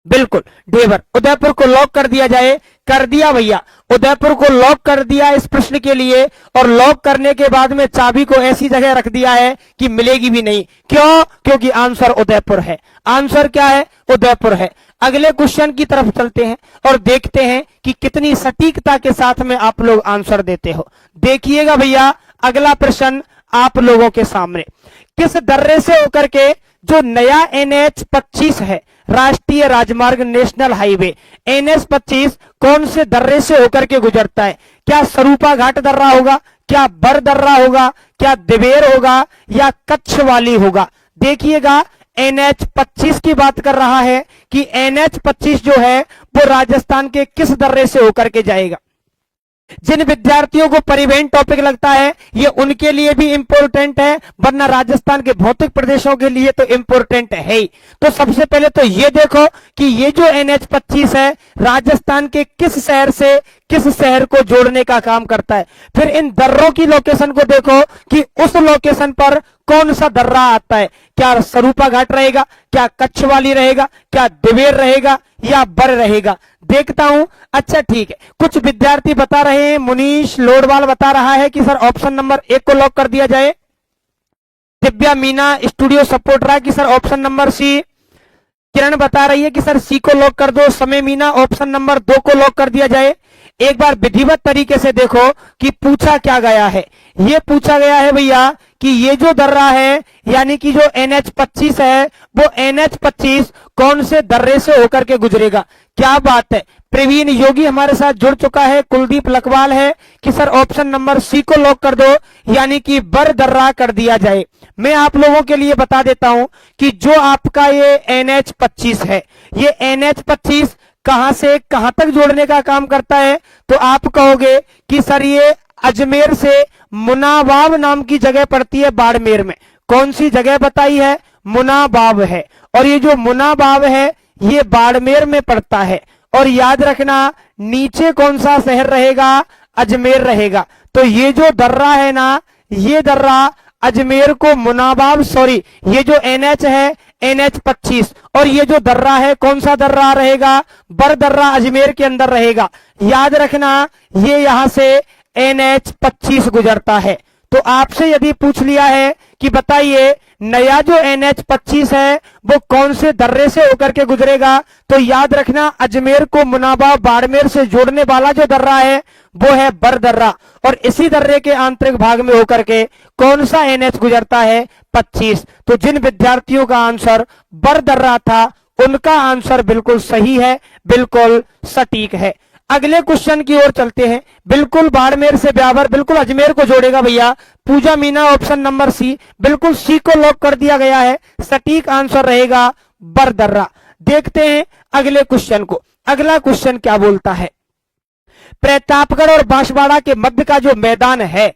बिल्कुल ढेबर। उदयपुर को लॉक कर दिया जाए। कर दिया भैया, उदयपुर को लॉक कर दिया इस प्रश्न के लिए। और लॉक करने के बाद में चाबी को ऐसी जगह रख दिया है कि मिलेगी भी नहीं। क्यों? क्योंकि आंसर उदयपुर है। आंसर क्या है? उदयपुर है। अगले क्वेश्चन की तरफ चलते हैं और देखते हैं कि कितनी सटीकता के साथ में आप लोग आंसर देते हो। देखिएगा भैया अगला प्रश्न आप लोगों के सामने, किस दर्रे से होकर के जो नया NH-25 है, राष्ट्रीय राजमार्ग नेशनल हाईवे NH-25 कौन से दर्रे से होकर के गुजरता है? क्या स्वरूपा घाट दर्रा होगा, क्या बर दर्रा होगा, क्या दिवेर होगा, या कच्छ वाली होगा? देखिएगा NH-25 की बात कर रहा है कि NH-25 जो है वो राजस्थान के किस दर्रे से होकर के जाएगा। जिन विद्यार्थियों को परिवहन टॉपिक लगता है ये उनके लिए भी इंपॉर्टेंट है, वरना राजस्थान के भौतिक प्रदेशों के लिए तो इंपॉर्टेंट है ही। तो सबसे पहले तो ये देखो कि ये जो NH25 है राजस्थान के किस शहर से किस शहर को जोड़ने का काम करता है। फिर इन दर्रों की लोकेशन को देखो कि उस लोकेशन पर कौन सा दर्रा आता है, क्या सरूपा घाट रहेगा, क्या कच्छ वाली रहेगा, क्या दिवेर रहेगा या बर रहेगा। देखता हूं। अच्छा ठीक है, कुछ विद्यार्थी बता रहे हैं, मुनीश लोडवाल बता रहा है कि सर ऑप्शन नंबर 1 को लॉक कर दिया जाए। दिव्या मीना स्टूडियो सपोर्ट रहा है कि सर ऑप्शन नंबर सी। किरण बता रही है कि सर सी को लॉक कर दो। समय मीना ऑप्शन नंबर 2 को लॉक कर दिया जाए। एक बार विधिवत तरीके से देखो कि पूछा क्या गया है। ये पूछा गया है भैया कि ये जो दर्रा है यानी कि जो NH25 है वो NH25 कौन से दर्रे से होकर के गुजरेगा। क्या बात है, प्रवीण योगी हमारे साथ जुड़ चुका है। कुलदीप लखवाल है कि सर ऑप्शन नंबर सी को लॉक कर दो, यानी कि बर दर्रा कर दिया जाए। मैं आप लोगों के लिए बता देता हूं कि जो आपका ये NH25 है, ये NH25 कहां से कहां तक जोड़ने का काम करता है। तो आप कहोगे कि सर ये अजमेर से मुनाबाव नाम की जगह पड़ती है बाड़मेर में। कौन सी जगह बताई है? मुनाबाव है। और ये जो मुनाबाव है ये बाड़मेर में पड़ता है। और याद रखना नीचे कौन सा शहर रहेगा? अजमेर रहेगा। तो ये जो दर्रा है ना, ये दर्रा अजमेर को मुनाबाव, सॉरी ये जो NH है NH25 और ये जो दर्रा है कौन सा दर्रा रहेगा? बर दर्रा अजमेर के अंदर रहेगा। याद रखना ये यहां से NH25 गुजरता है। तो आपसे यदि पूछ लिया है कि बताइए नया जो NH25 है वो कौन से दर्रे से होकर के गुजरेगा, तो याद रखना अजमेर को मुनाबाव बाड़मेर से जोड़ने वाला जो दर्रा है वो है बर दर्रा। और इसी दर्रे के आंतरिक भाग में होकर के कौन सा NH गुजरता है? 25। तो जिन विद्यार्थियों का आंसर बर दर्रा था उनका आंसर बिल्कुल सही है, बिल्कुल सटीक है। अगले क्वेश्चन की ओर चलते हैं। बिल्कुल बाड़मेर से ब्यावर, बिल्कुल अजमेर को जोड़ेगा भैया। पूजा मीना ऑप्शन नंबर सी, बिल्कुल सी को लॉक कर दिया गया है। सटीक आंसर रहेगा बर दर्रा। देखते हैं अगले क्वेश्चन को। अगला क्वेश्चन क्या बोलता है? प्रतापगढ़ और बांसवाड़ा के मध्य का जो मैदान है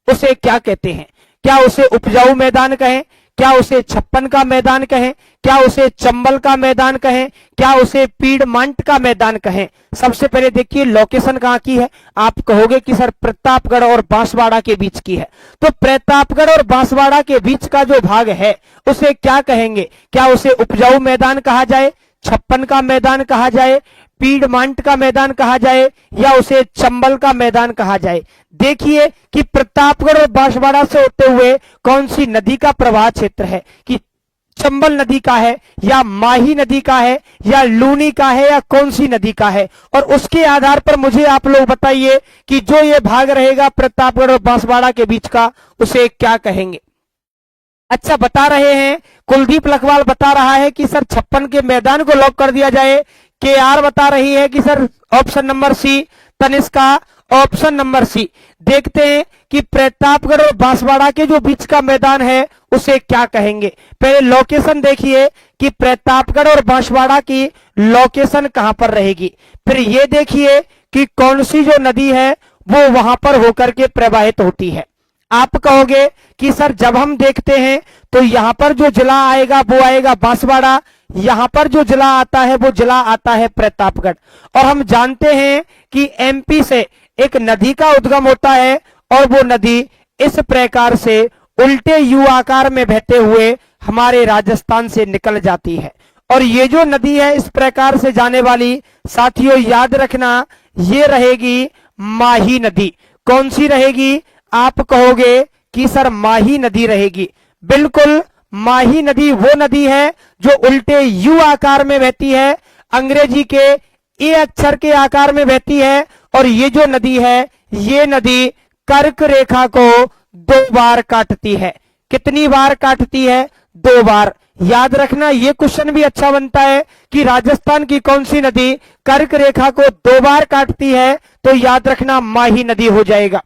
उसे क्या कहते हैं? क्या उसे उपजाऊ मैदान कहें, क्या उसे छप्पन का मैदान कहें, क्या उसे चंबल का मैदान कहें, क्या उसे पीडमांट का मैदान कहें? सबसे पहले देखिए लोकेशन कहां की है। आप कहोगे कि सर प्रतापगढ़ और बांसवाड़ा के बीच की है। तो प्रतापगढ़ और बांसवाड़ा के बीच का जो भाग है उसे क्या कहेंगे? क्या उसे उपजाऊ मैदान कहा जाए, छप्पन का मैदान कहा जाए, पीडमांट का मैदान कहा जाए, या उसे चंबल का मैदान कहा जाए? देखिए कि प्रतापगढ़ और बांसवाड़ा से होते हुए कौन सी नदी का प्रवाह क्षेत्र है, कि चंबल नदी का है या माही नदी का है या लूनी का है या कौन सी नदी का है। और उसके आधार पर मुझे आप लोग बताइए कि जो ये भाग रहेगा प्रतापगढ़ और बांसवाड़ा के बीच का उसे क्या कहेंगे। अच्छा बता रहे हैं, कुलदीप लखवाल बता रहा है कि सर छप्पन के मैदान को लॉक कर दिया जाए। KR बता रही है कि sir option number C. Tanishka option number C. देखते हैं कि प्रतापगढ़ और बांसवाड़ा के जो बीच का मैदान है उसे क्या कहेंगे। पहले लोकेशन देखिए कि प्रतापगढ़ और बांसवाड़ा की लोकेशन कहां पर रहेगी। फिर ये देखिए कि कौन सी जो नदी है वो वहां पर होकर के प्रवाहित होती है। आप कहोगे कि सर जब हम देखते हैं तो यहां पर जो जिला आएगा वो आएगा बांसवाड़ा, यहां पर जो जिला आता है वो जिला आता है प्रतापगढ़। और हम जानते हैं कि MP से एक नदी का उद्गम होता है और वो नदी इस प्रकार से उल्टे U आकार में बहते हुए हमारे राजस्थान से निकल जाती है। और ये जो नदी है इस प्रकार से जाने वाली, साथियों याद रखना ये रहेगी माही नदी। कौन सी रहेगी? आप कहोगे कि सर माही नदी रहेगी। बिल्कुल माही नदी वो नदी है जो उल्टे U आकार में बहती है, अंग्रेजी के A अक्षर के आकार में बहती है। और ये जो नदी है ये नदी कर्क रेखा को 2 बार काटती है। कितनी बार काटती है? 2 बार। याद रखना ये क्वेश्चन भी अच्छा बनता है कि राजस्थान की कौन सी नदी कर्क रेखा को 2 बार काटती है, तो याद रखना माही नदी हो जाएगा।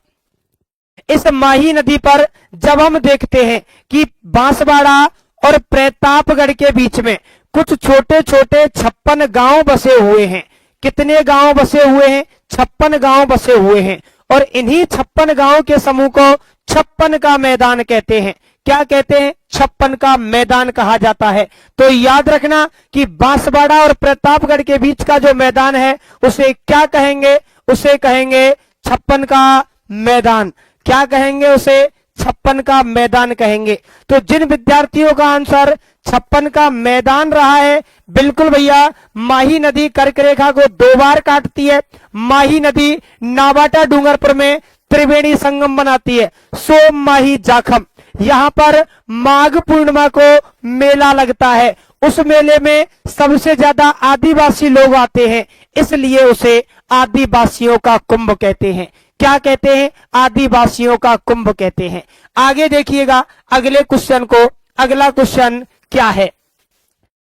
इस माही नदी पर जब हम देखते हैं कि बांसवाड़ा और प्रतापगढ़ के बीच में कुछ छोटे छोटे 56 गांव बसे हुए हैं। कितने गांव बसे हुए हैं? 56 गांव बसे हुए हैं। और इन्हीं 56 गांवों के समूह को 56 का मैदान कहते हैं। क्या कहते हैं? 56 का मैदान कहा जाता है। तो याद रखना कि बांसवाड़ा और प्रतापगढ़ के बीच का जो मैदान है उसे क्या कहेंगे? उसे कहेंगे 56 का मैदान। क्या कहेंगे उसे? 56 का मैदान कहेंगे। तो जिन विद्यार्थियों का आंसर 56 का मैदान रहा है, बिल्कुल भैया, माही नदी कर्क रेखा को 2 बार काटती है। माही नदी नाबाटा डूंगरपुर में त्रिवेणी संगम बनाती है। सोम माही जाखम, यहां पर माघ पूर्णिमा को मेला लगता है। उस मेले में सबसे ज्यादा आदिवासी लोग आते हैं, इसलिए उसे आदिवासियों का कुंभ कहते हैं। क्या कहते हैं? आदिवासियों का कुंभ कहते हैं। आगे देखिएगा अगले क्वेश्चन को। अगला क्वेश्चन क्या है?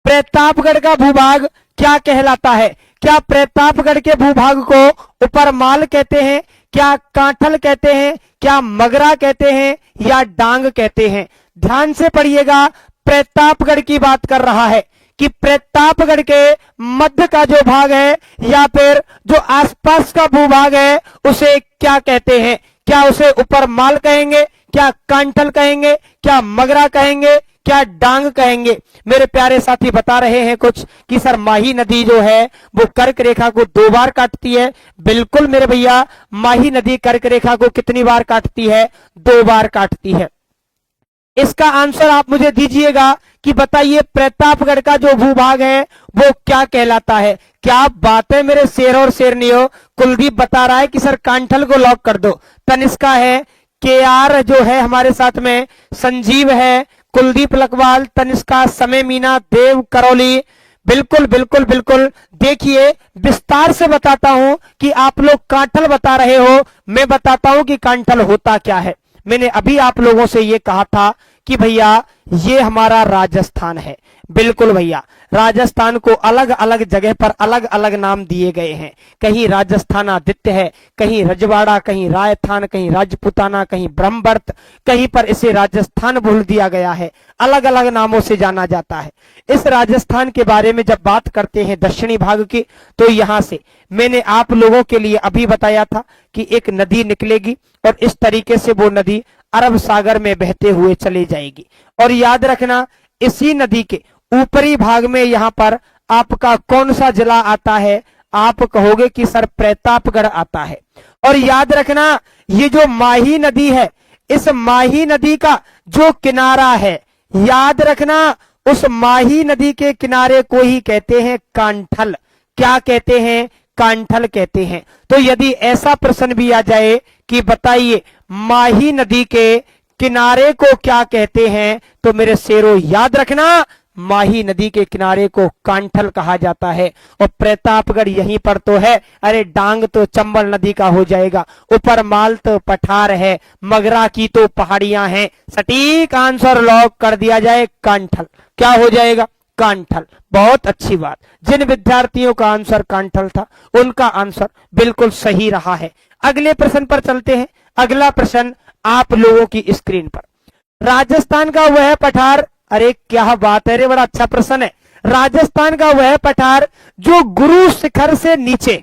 प्रतापगढ़ का भूभाग क्या कहलाता है? क्या प्रतापगढ़ के भूभाग को उपरमाल कहते हैं? क्या कांठल कहते हैं? क्या मगरा कहते हैं? या डांग कहते हैं? ध्यान से पढ़िएगा, प्रतापगढ़ की बात कर रहा है कि प्रतापगढ़ के मध्य का जो भाग है या फिर जो आसपास का भूभाग है उसे क्या कहते हैं? क्या उसे उपरमाल कहेंगे? क्या कांठल कहेंगे? क्या मगरा कहेंगे? क्या डांग कहेंगे? मेरे प्यारे साथी बता रहे हैं कुछ कि सर माही नदी जो है वो कर्क रेखा को 2 बार काटती है। बिल्कुल मेरे भैया, माही नदी कर्क रेखा को कितनी बार काटती है? 2 बार काटती है। इसका आंसर आप मुझे दीजिएगा कि बताइए प्रतापगढ़ का जो भूभाग है वो क्या कहलाता है? क्या बात है मेरे शेर और शेरनियों। कुलदीप बता रहा है कि सर कांठल को लॉक कर दो। तनिष्का है, केआर जो है हमारे साथ में, संजीव है, कुलदीप लकवाल, तनिष्का, समय मीना, देव करौली। बिल्कुल बिल्कुल बिल्कुल। देखिए विस्तार से बताता हूं कि आप लोग कांठल बता रहे हो, मैं बताता हूं कि कांठल होता क्या है। मैंने अभी आप लोगों से ये कहा था कि भैया ये हमारा राजस्थान है। बिल्कुल भैया, राजस्थान को अलग अलग जगह पर अलग अलग नाम दिए गए हैं। कहीं राजस्थान आदित्य है, कहीं रजवाड़ा, कहीं रायथान, कहीं राजपुताना, कहीं ब्रह्मवर्त, कहीं पर इसे राजस्थान बोल दिया गया है। अलग अलग नामों से जाना जाता है। इस राजस्थान के बारे में जब बात करते हैं दक्षिणी भाग की, तो यहां से मैंने आप लोगों के लिए अभी बताया था कि एक नदी निकलेगी और इस तरीके से वो नदी अरब सागर में बहते हुए चली जाएगी। और याद रखना इसी नदी के ऊपरी भाग में यहां पर आपका कौन सा जिला आता है? आप कहोगे कि सर प्रतापगढ़ आता है। और याद रखना ये जो माही नदी है, इस माही नदी का जो किनारा है, याद रखना उस माही नदी के किनारे को ही कहते हैं कांठल। क्या कहते हैं? कांठल कहते हैं। तो यदि ऐसा प्रश्न भी आ जाए कि बताइए माही नदी के किनारे को क्या कहते हैं, तो मेरे शेरों याद रखना माही नदी के किनारे को कांठल कहा जाता है। और प्रतापगढ़ यहीं पर तो है। अरे डांग तो चंबल नदी का हो जाएगा, उपरमाल तो पठार है, मगरा की तो पहाड़ियां हैं। सटीक आंसर लॉक कर दिया जाए कांठल। क्या हो जाएगा? कांठल। बहुत अच्छी बात। जिन विद्यार्थियों का आंसर कांठल था उनका आंसर बिल्कुल सही रहा है। अगले प्रश्न पर चलते हैं। अगला प्रश्न आप लोगों की स्क्रीन पर। राजस्थान का वह पठार, अरे क्या बात है रे, बड़ा अच्छा प्रश्न है। राजस्थान का वह पठार जो गुरु शिखर से नीचे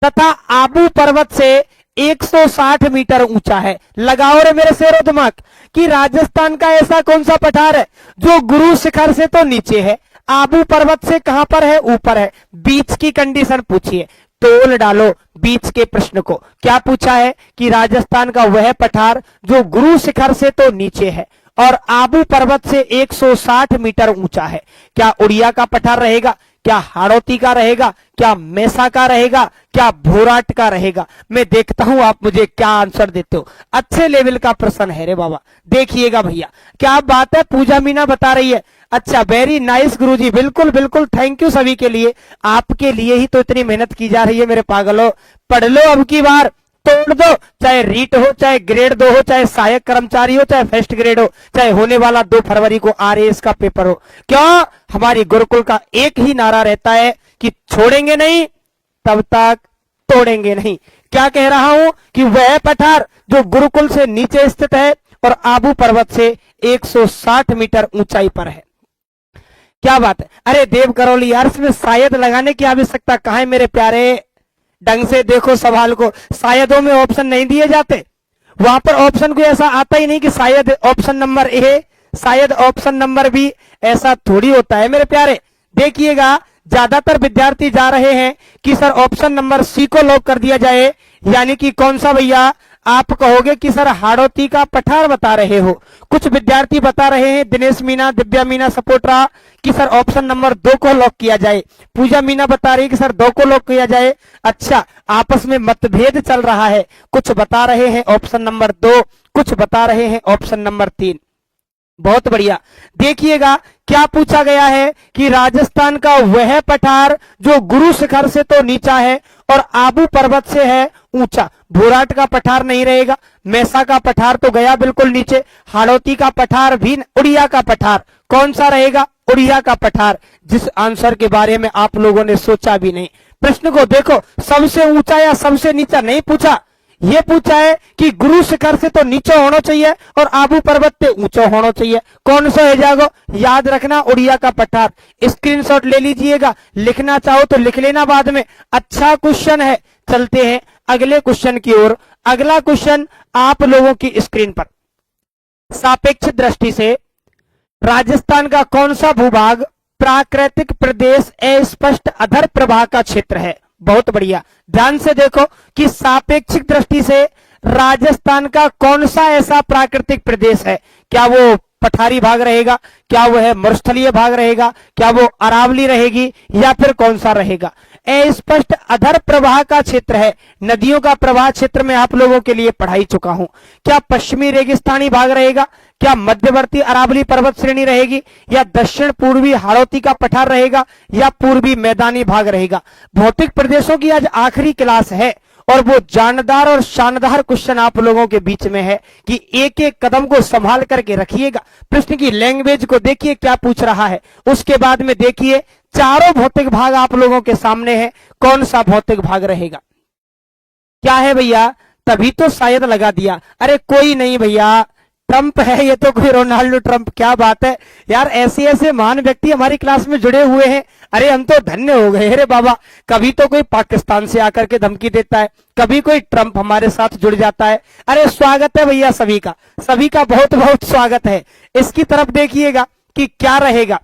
तथा आबू पर्वत से 160 मीटर ऊंचा है। लगाओ रे मेरे शेरो दिमाग कि राजस्थान का ऐसा कौन सा पठार है जो गुरु शिखर से तो नीचे है, आबू पर्वत से कहां पर है? ऊपर है। बीच की कंडीशन पूछिए, तोल डालो बीच के प्रश्न को। क्या पूछा है कि राजस्थान का वह पठार जो गुरु शिखर से तो नीचे है और आबू पर्वत से 160 मीटर ऊंचा है। क्या उड़िया का पठार रहेगा? क्या हाड़ौती का रहेगा? क्या मेसा का रहेगा? क्या भोराट का रहेगा? मैं देखता हूं आप मुझे क्या आंसर देते हो। अच्छे लेवल का प्रश्न है रे बाबा। देखिएगा भैया, क्या बात है, पूजा मीना बता रही है। अच्छा, वेरी नाइस गुरुजी, बिल्कुल बिल्कुल, थैंक यू सभी के लिए। आपके लिए ही तो इतनी मेहनत की जा रही है मेरे पागलों। पढ़ लो अब की बार, तोड़ दो, चाहे रीट हो, चाहे ग्रेड 2 हो, चाहे सहायक कर्मचारी हो, चाहे फर्स्ट ग्रेड हो, चाहे होने वाला 2 फरवरी को आरएएस का पेपर हो। क्यों? हमारी गुरुकुल का एक ही नारा रहता है कि छोड़ेंगे नहीं तब तक तोड़ेंगे नहीं। क्या कह रहा हूं कि वह पठार जो गुरुकुल से नीचे स्थित है और आबू पर्वत से 160 मीटर ऊंचाई पर है। क्या बात है। अरे देव करौली यार, इसमें शायद लगाने की आवश्यकता कहां है मेरे प्यारे ढंग से देखो सवाल को, शायदों में ऑप्शन नहीं दिए जाते, वहां पर ऑप्शन को ऐसा आता ही नहीं कि शायद ऑप्शन नंबर ए, शायद ऑप्शन नंबर बी, ऐसा थोड़ी होता है मेरे प्यारे। देखिएगा ज्यादातर विद्यार्थी जा रहे हैं कि सर ऑप्शन नंबर सी को लॉक कर दिया जाए, यानी कि कौन सा भैया, आप कहोगे कि सर हाड़ौती का पठार बता रहे हो। कुछ विद्यार्थी बता रहे हैं, दिनेश मीना, दिव्या मीना सपोट्रा, कि सर ऑप्शन नंबर 2 को लॉक किया जाए। पूजा मीना बता रही है कि सर 2 को लॉक किया जाए। अच्छा, आपस में मतभेद चल रहा है, कुछ बता रहे हैं ऑप्शन नंबर 2, कुछ बता रहे हैं ऑप्शन नंबर 3। बहुत बढ़िया। देखिएगा क्या पूछा गया है कि राजस्थान का वह पठार जो गुरु शिखर से तो नीचा है और आबू पर्वत से है ऊंचा। भोराट का पठार नहीं रहेगा, मैसा का पठार तो गया बिल्कुल नीचे, हाड़ौती का पठार भी, उड़िया का पठार कौन सा रहेगा, उड़िया का पठार, जिस आंसर के बारे में आप लोगों ने सोचा भी नहीं। प्रश्न को देखो, सबसे ऊंचा या सबसे नीचा नहीं पूछा, ये पूछा है कि गुरु शिखर से तो नीचे होना चाहिए और आबू पर्वत से ऊंचा होना चाहिए। कौन सा हो जाएगा, याद रखना उड़िया का पठार। स्क्रीनशॉट ले लीजिएगा, लिखना चाहो तो लिख लेना बाद में। अच्छा क्वेश्चन है, चलते हैं अगले क्वेश्चन की ओर। अगला क्वेश्चन आप लोगों की स्क्रीन पर, सापेक्ष दृष्टि से राजस्थान का कौन सा भूभाग प्राकृतिक प्रदेश अस्पष्ट अधर प्रवाह का क्षेत्र है। बहुत बढ़िया, ध्यान से देखो कि सापेक्षिक दृष्टि से राजस्थान का कौन सा ऐसा प्राकृतिक प्रदेश है, क्या वो पठारी भाग रहेगा, क्या वो है मरुस्थलीय भाग रहेगा, क्या वो अरावली रहेगी, या फिर कौन सा रहेगा। अस्पष्ट अधर प्रवाह का क्षेत्र है, नदियों का प्रवाह क्षेत्र में आप लोगों के लिए पढ़ाई चुका हूं। क्या पश्चिमी रेगिस्तानी भाग रहेगा, क्या मध्यवर्ती अरावली पर्वत श्रेणी रहेगी, या दक्षिण पूर्वी हाड़ौती का पठार रहेगा, या पूर्वी मैदानी भाग रहेगा। भौतिक प्रदेशों की आज आखिरी क्लास है और वो जानदार और शानदार क्वेश्चन आप लोगों के बीच में है कि एक एक कदम को संभाल करके रखिएगा। प्रश्न की लैंग्वेज को देखिए क्या पूछ रहा है, उसके बाद में देखिए चारों भौतिक भाग आप लोगों के सामने है, कौन सा भौतिक भाग रहेगा। क्या है भैया, तभी तो शायद लगा दिया, अरे कोई नहीं भैया, ट्रंप है ये तो, कोई रोनाल्डो ट्रंप, क्या बात है यार, ऐसे ऐसे महान व्यक्ति हमारी क्लास में जुड़े हुए हैं। अरे हम तो धन्य हो गए, अरे बाबा, कभी तो कोई पाकिस्तान से आकर के धमकी देता है, कभी कोई ट्रंप हमारे साथ जुड़ जाता है। अरे स्वागत है भैया सभी का, सभी का बहुत बहुत स्वागत है। इसकी तरफ देखिएगा कि क्या रहेगा,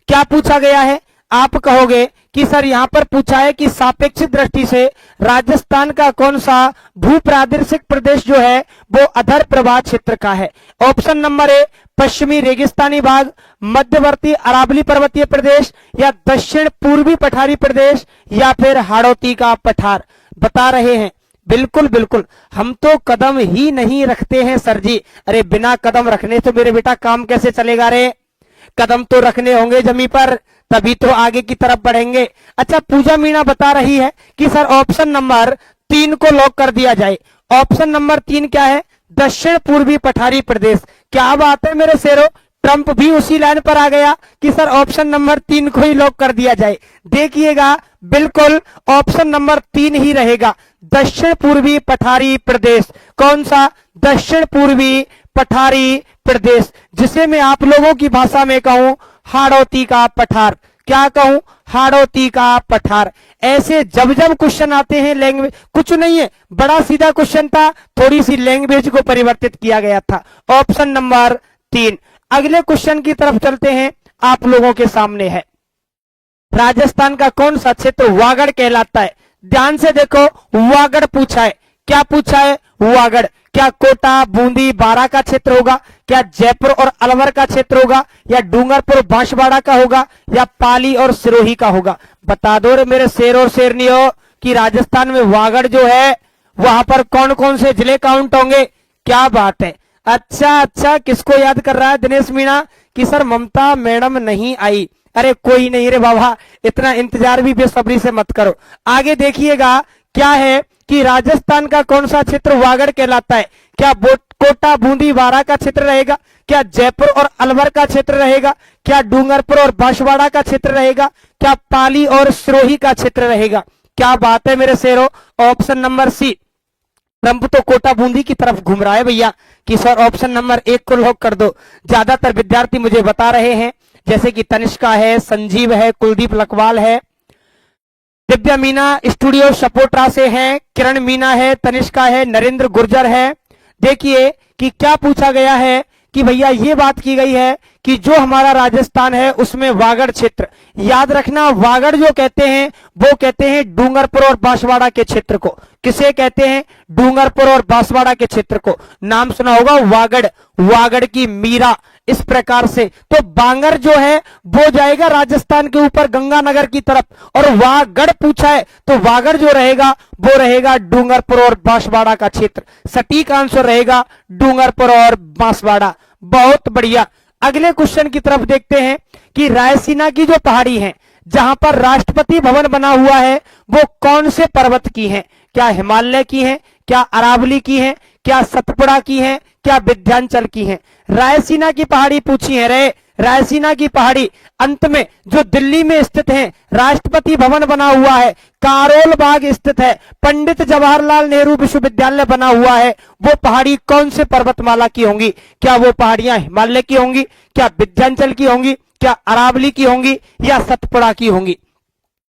क्या पूछा गया है। आप कहोगे कि सर यहां पर पूछा है कि सापेक्षिक दृष्टि से राजस्थान का कौन सा भूप्रादेशिक प्रदेश जो है वो अधर प्रवाह क्षेत्र का है। ऑप्शन नंबर ए पश्चिमी रेगिस्तानी भाग, मध्यवर्ती अरावली पर्वतीय प्रदेश, या दक्षिण पूर्वी पठारी प्रदेश, या फिर हाड़ौती का पठार। बता रहे हैं बिल्कुल बिल्कुल, हम तो कदम ही नहीं रखते हैं सर जी। अरे बिना कदम रखने तो मेरे बेटा काम कैसे चलेगा रे, कदम तो रखने होंगे जमी पर, तभी तो आगे की तरफ बढ़ेंगे। अच्छा, पूजा मीणा बता रही है कि सर ऑप्शन नंबर 3 को लॉक कर दिया जाए। ऑप्शन नंबर 3 क्या है, दक्षिण पूर्वी पठारी प्रदेश। क्या बात है मेरे शेरों, ट्रंप भी उसी लाइन पर आ गया कि सर ऑप्शन नंबर 3 को ही लॉक कर दिया जाए। देखिएगा बिल्कुल ऑप्शन नंबर 3 ही रहेगा, दक्षिण पूर्वी पठारी प्रदेश। कौन सा, दक्षिण पूर्वी पठारी प्रदेश, जिसे मैं आप लोगों की भाषा में कहूं हाड़ौती का पठार। क्या कहूं, हाड़ौती का पठार। ऐसे जब जब क्वेश्चन आते हैं लैंग्वेज, कुछ नहीं है, बड़ा सीधा क्वेश्चन था, थोड़ी सी लैंग्वेज को परिवर्तित किया गया था। Option number 3। अगले क्वेश्चन की तरफ चलते हैं, आप लोगों के सामने है राजस्थान का कौन सा क्षेत्र वागड़ कहलाता है। ध्यान से देखो, वागड़ पूछा है। क्या पूछा है, वागड़। क्या कोटा, बूंदी, बारा का क्षेत्र होगा, क्या जयपुर और अलवर का क्षेत्र होगा, या डूंगरपुर बांसवाड़ा का होगा, या पाली और सिरोही का होगा। बता दो रे मेरे शेर और शेरनियों कि राजस्थान में वागड़ जो है वहां पर कौन कौन से जिले काउंट होंगे। क्या बात है, अच्छा, किसको याद कर रहा है दिनेश मीणा कि सर ममता मैडम नहीं आई। अरे कोई नहीं रे बाबा, इतना इंतजार भी बेसब्री से मत करो। आगे देखिएगा क्या है कि राजस्थान का कौन सा क्षेत्र वागड़ कहलाता है। क्या कोटा, बूंदी, बारा का क्षेत्र रहेगा, क्या जयपुर और अलवर का क्षेत्र रहेगा, क्या डूंगरपुर और बांसवाड़ा का क्षेत्र रहेगा, क्या पाली और सिरोही का क्षेत्र रहेगा। क्या बात है मेरे शेरों, ऑप्शन नंबर सी। ट्रंप तो कोटा बूंदी की तरफ घूम रहा है भैया कि सर ऑप्शन नंबर 1 को लॉक कर दो। ज्यादातर विद्यार्थी मुझे बता रहे हैं, जैसे कि तनिष्का है, संजीव है, कुलदीप लकवाल है, दिव्या मीना स्टूडियो सपोर्टरा से हैं, किरण मीना है, तनिष्का है, नरेंद्र गुर्जर है। देखिए कि क्या पूछा गया है कि भैया ये बात की गई है कि जो हमारा राजस्थान है उसमें वागड़ क्षेत्र, याद रखना वागड़ जो कहते हैं वो कहते हैं डूंगरपुर और बांसवाड़ा के क्षेत्र को। किसे कहते हैं? डूंगरपुर और बांसवाड़ा के क्षेत्र को। नाम सुना होगा वागड़, वागड़ की मीरा, इस प्रकार से। तो बांगर जो है वो जाएगा राजस्थान के ऊपर गंगानगर की तरफ, और वागड़ पूछा है तो वागड़ जो रहेगा वो रहेगा डूंगरपुर और बांसवाड़ा का क्षेत्र। सटीक आंसर रहेगा डूंगरपुर और बांसवाड़ा। बहुत बढ़िया। अगले क्वेश्चन की तरफ देखते हैं कि रायसीना की जो पहाड़ी है जहां पर राष्ट्रपति भवन बना हुआ है वो कौन से पर्वत की है? क्या हिमालय की है, क्या अरावली की है, क्या सतपुड़ा की है, क्या विंध्याचल की है? रायसीना की पहाड़ी पूछी है रे। रायसीना की पहाड़ी अंत में जो दिल्ली में स्थित है, राष्ट्रपति भवन बना हुआ है, कारोल बाग स्थित है, पंडित जवाहरलाल नेहरू विश्वविद्यालय बना हुआ है, वो पहाड़ी कौन से पर्वतमाला की होंगी? क्या वो पहाड़ियां हिमालय की होंगी, क्या विंध्याचल की होंगी, क्या अरावली की होंगी, या सतपुड़ा की होंगी?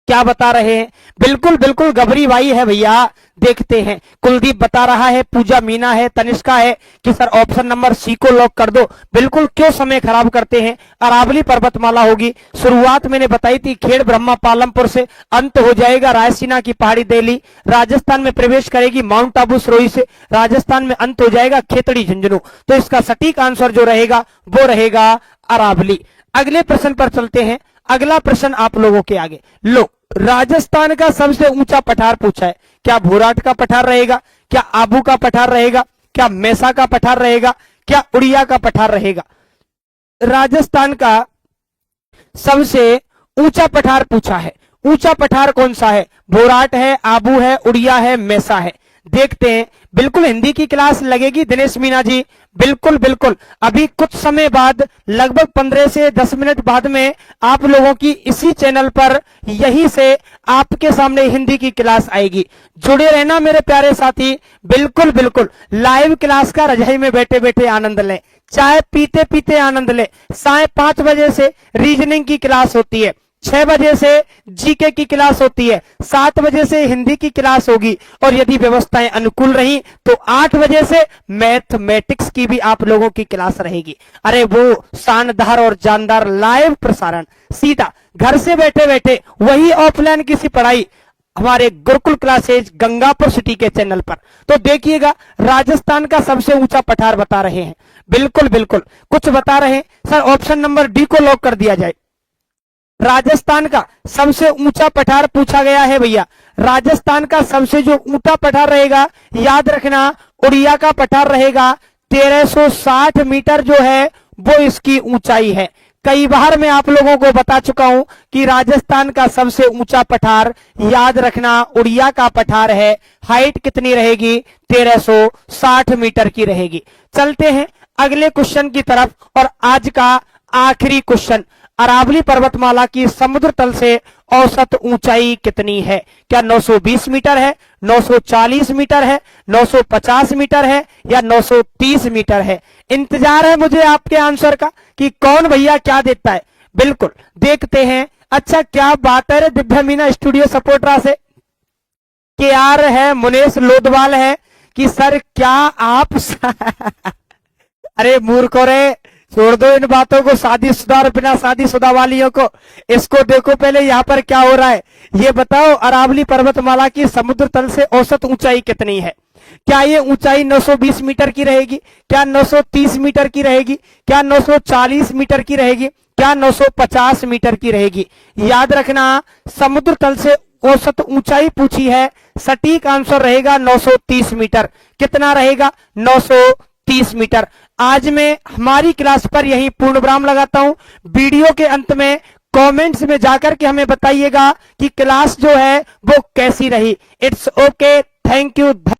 क्या बता रहे हैं? बिल्कुल बिल्कुल गबरी भाई है भैया। देखते हैं, कुलदीप बता रहा है, पूजा मीना है, तनिष्का है कि सर ऑप्शन नंबर सी को लॉक कर दो। बिल्कुल, क्यों समय खराब करते हैं? अरावली पर्वतमाला होगी। शुरुआत मैंने बताई थी खेड़ ब्रह्मा पालमपुर से, अंत हो जाएगा रायसीना की पहाड़ी दिल्ली, राजस्थान में प्रवेश करेगी माउंट आबू सिरोही से, राजस्थान में अंत हो जाएगा खेतड़ी झुंझुनू। तो इसका सटीक आंसर जो रहेगा वो रहेगा अरावली। अगले प्रश्न पर चलते हैं। अगला प्रश्न आप लोगों के आगे लो, राजस्थान का सबसे ऊंचा पठार पूछा है। क्या भोराट का पठार रहेगा, क्या आबू का पठार रहेगा, क्या मेसा का पठार रहेगा, क्या उड़िया का पठार रहेगा? राजस्थान का सबसे ऊंचा पठार पूछा है। ऊंचा पठार कौन सा है? भोराट है, आबू है, उड़िया है, मेसा है। देखते हैं। बिल्कुल हिंदी की क्लास लगेगी दिनेश मीना जी, बिल्कुल बिल्कुल। अभी कुछ समय बाद, लगभग 15 से 10 मिनट बाद में आप लोगों की इसी चैनल पर यहीं से आपके सामने हिंदी की क्लास आएगी। जुड़े रहना मेरे प्यारे साथी। बिल्कुल बिल्कुल लाइव क्लास का रजाई में बैठे बैठे आनंद लें, चाय पीते पीते आनंद लें। साढ़े 5 बजे से रीजनिंग की क्लास होती है, 6 बजे से जीके की क्लास होती है, 7 बजे से हिंदी की क्लास होगी, और यदि व्यवस्थाएं अनुकूल रही तो 8 बजे से मैथमेटिक्स की भी आप लोगों की क्लास रहेगी। अरे वो शानदार और जानदार लाइव प्रसारण सीधा घर से बैठे बैठे, वही ऑफलाइन किसी पढ़ाई हमारे गुरुकुल क्लासेज गंगापुर सिटी के चैनल पर। तो देखिएगा, राजस्थान का सबसे ऊंचा पठार बता रहे हैं। बिल्कुल बिल्कुल कुछ बता रहे हैं सर, ऑप्शन नंबर डी को लॉक कर दिया जाए। राजस्थान का सबसे ऊंचा पठार पूछा गया है भैया। राजस्थान का सबसे जो ऊंचा पठार रहेगा, याद रखना उड़िया का पठार रहेगा। 1360 मीटर जो है वो इसकी ऊंचाई है। कई बार मैं आप लोगों को बता चुका हूं कि राजस्थान का सबसे ऊंचा पठार याद रखना उड़िया का पठार है। हाइट कितनी रहेगी? 1360 मीटर की रहेगी। चलते हैं अगले क्वेश्चन की तरफ, और आज का आखिरी क्वेश्चन, अरावली पर्वतमाला की समुद्र तल से औसत ऊंचाई कितनी है? क्या 920 मीटर है, 940 मीटर है, 950 मीटर है, या 930 मीटर है? इंतजार है मुझे आपके आंसर का कि कौन भैया क्या देता है। बिल्कुल देखते हैं। अच्छा क्या बात है रे, दिव्या मीना स्टूडियो सपोर्टरा से KR है, मुनेश लोधवाल है कि सर क्या आप अरे मूर्खो रे, छोड़ दो इन बातों को, शादीशुदा और बिना शादीशुदा वालियों को। इसको देखो पहले यहाँ पर क्या हो रहा है। ये बताओ, अरावली पर्वतमाला की समुद्र तल से औसत ऊंचाई कितनी है? क्या ये ऊंचाई 920 मीटर की रहेगी, क्या 930 मीटर की रहेगी, क्या 940 मीटर की रहेगी, क्या 950 मीटर की रहेगी? याद रखना समुद्र तल से औसत ऊंचाई पूछी है, सटीक आंसर रहेगा 930 मीटर। कितना रहेगा? 930 मीटर। आज मैं हमारी क्लास पर यही पूर्ण विराम लगाता हूं। वीडियो के अंत में कमेंट्स में जाकर के हमें बताइएगा कि क्लास जो है वो कैसी रही। It's okay, thank you.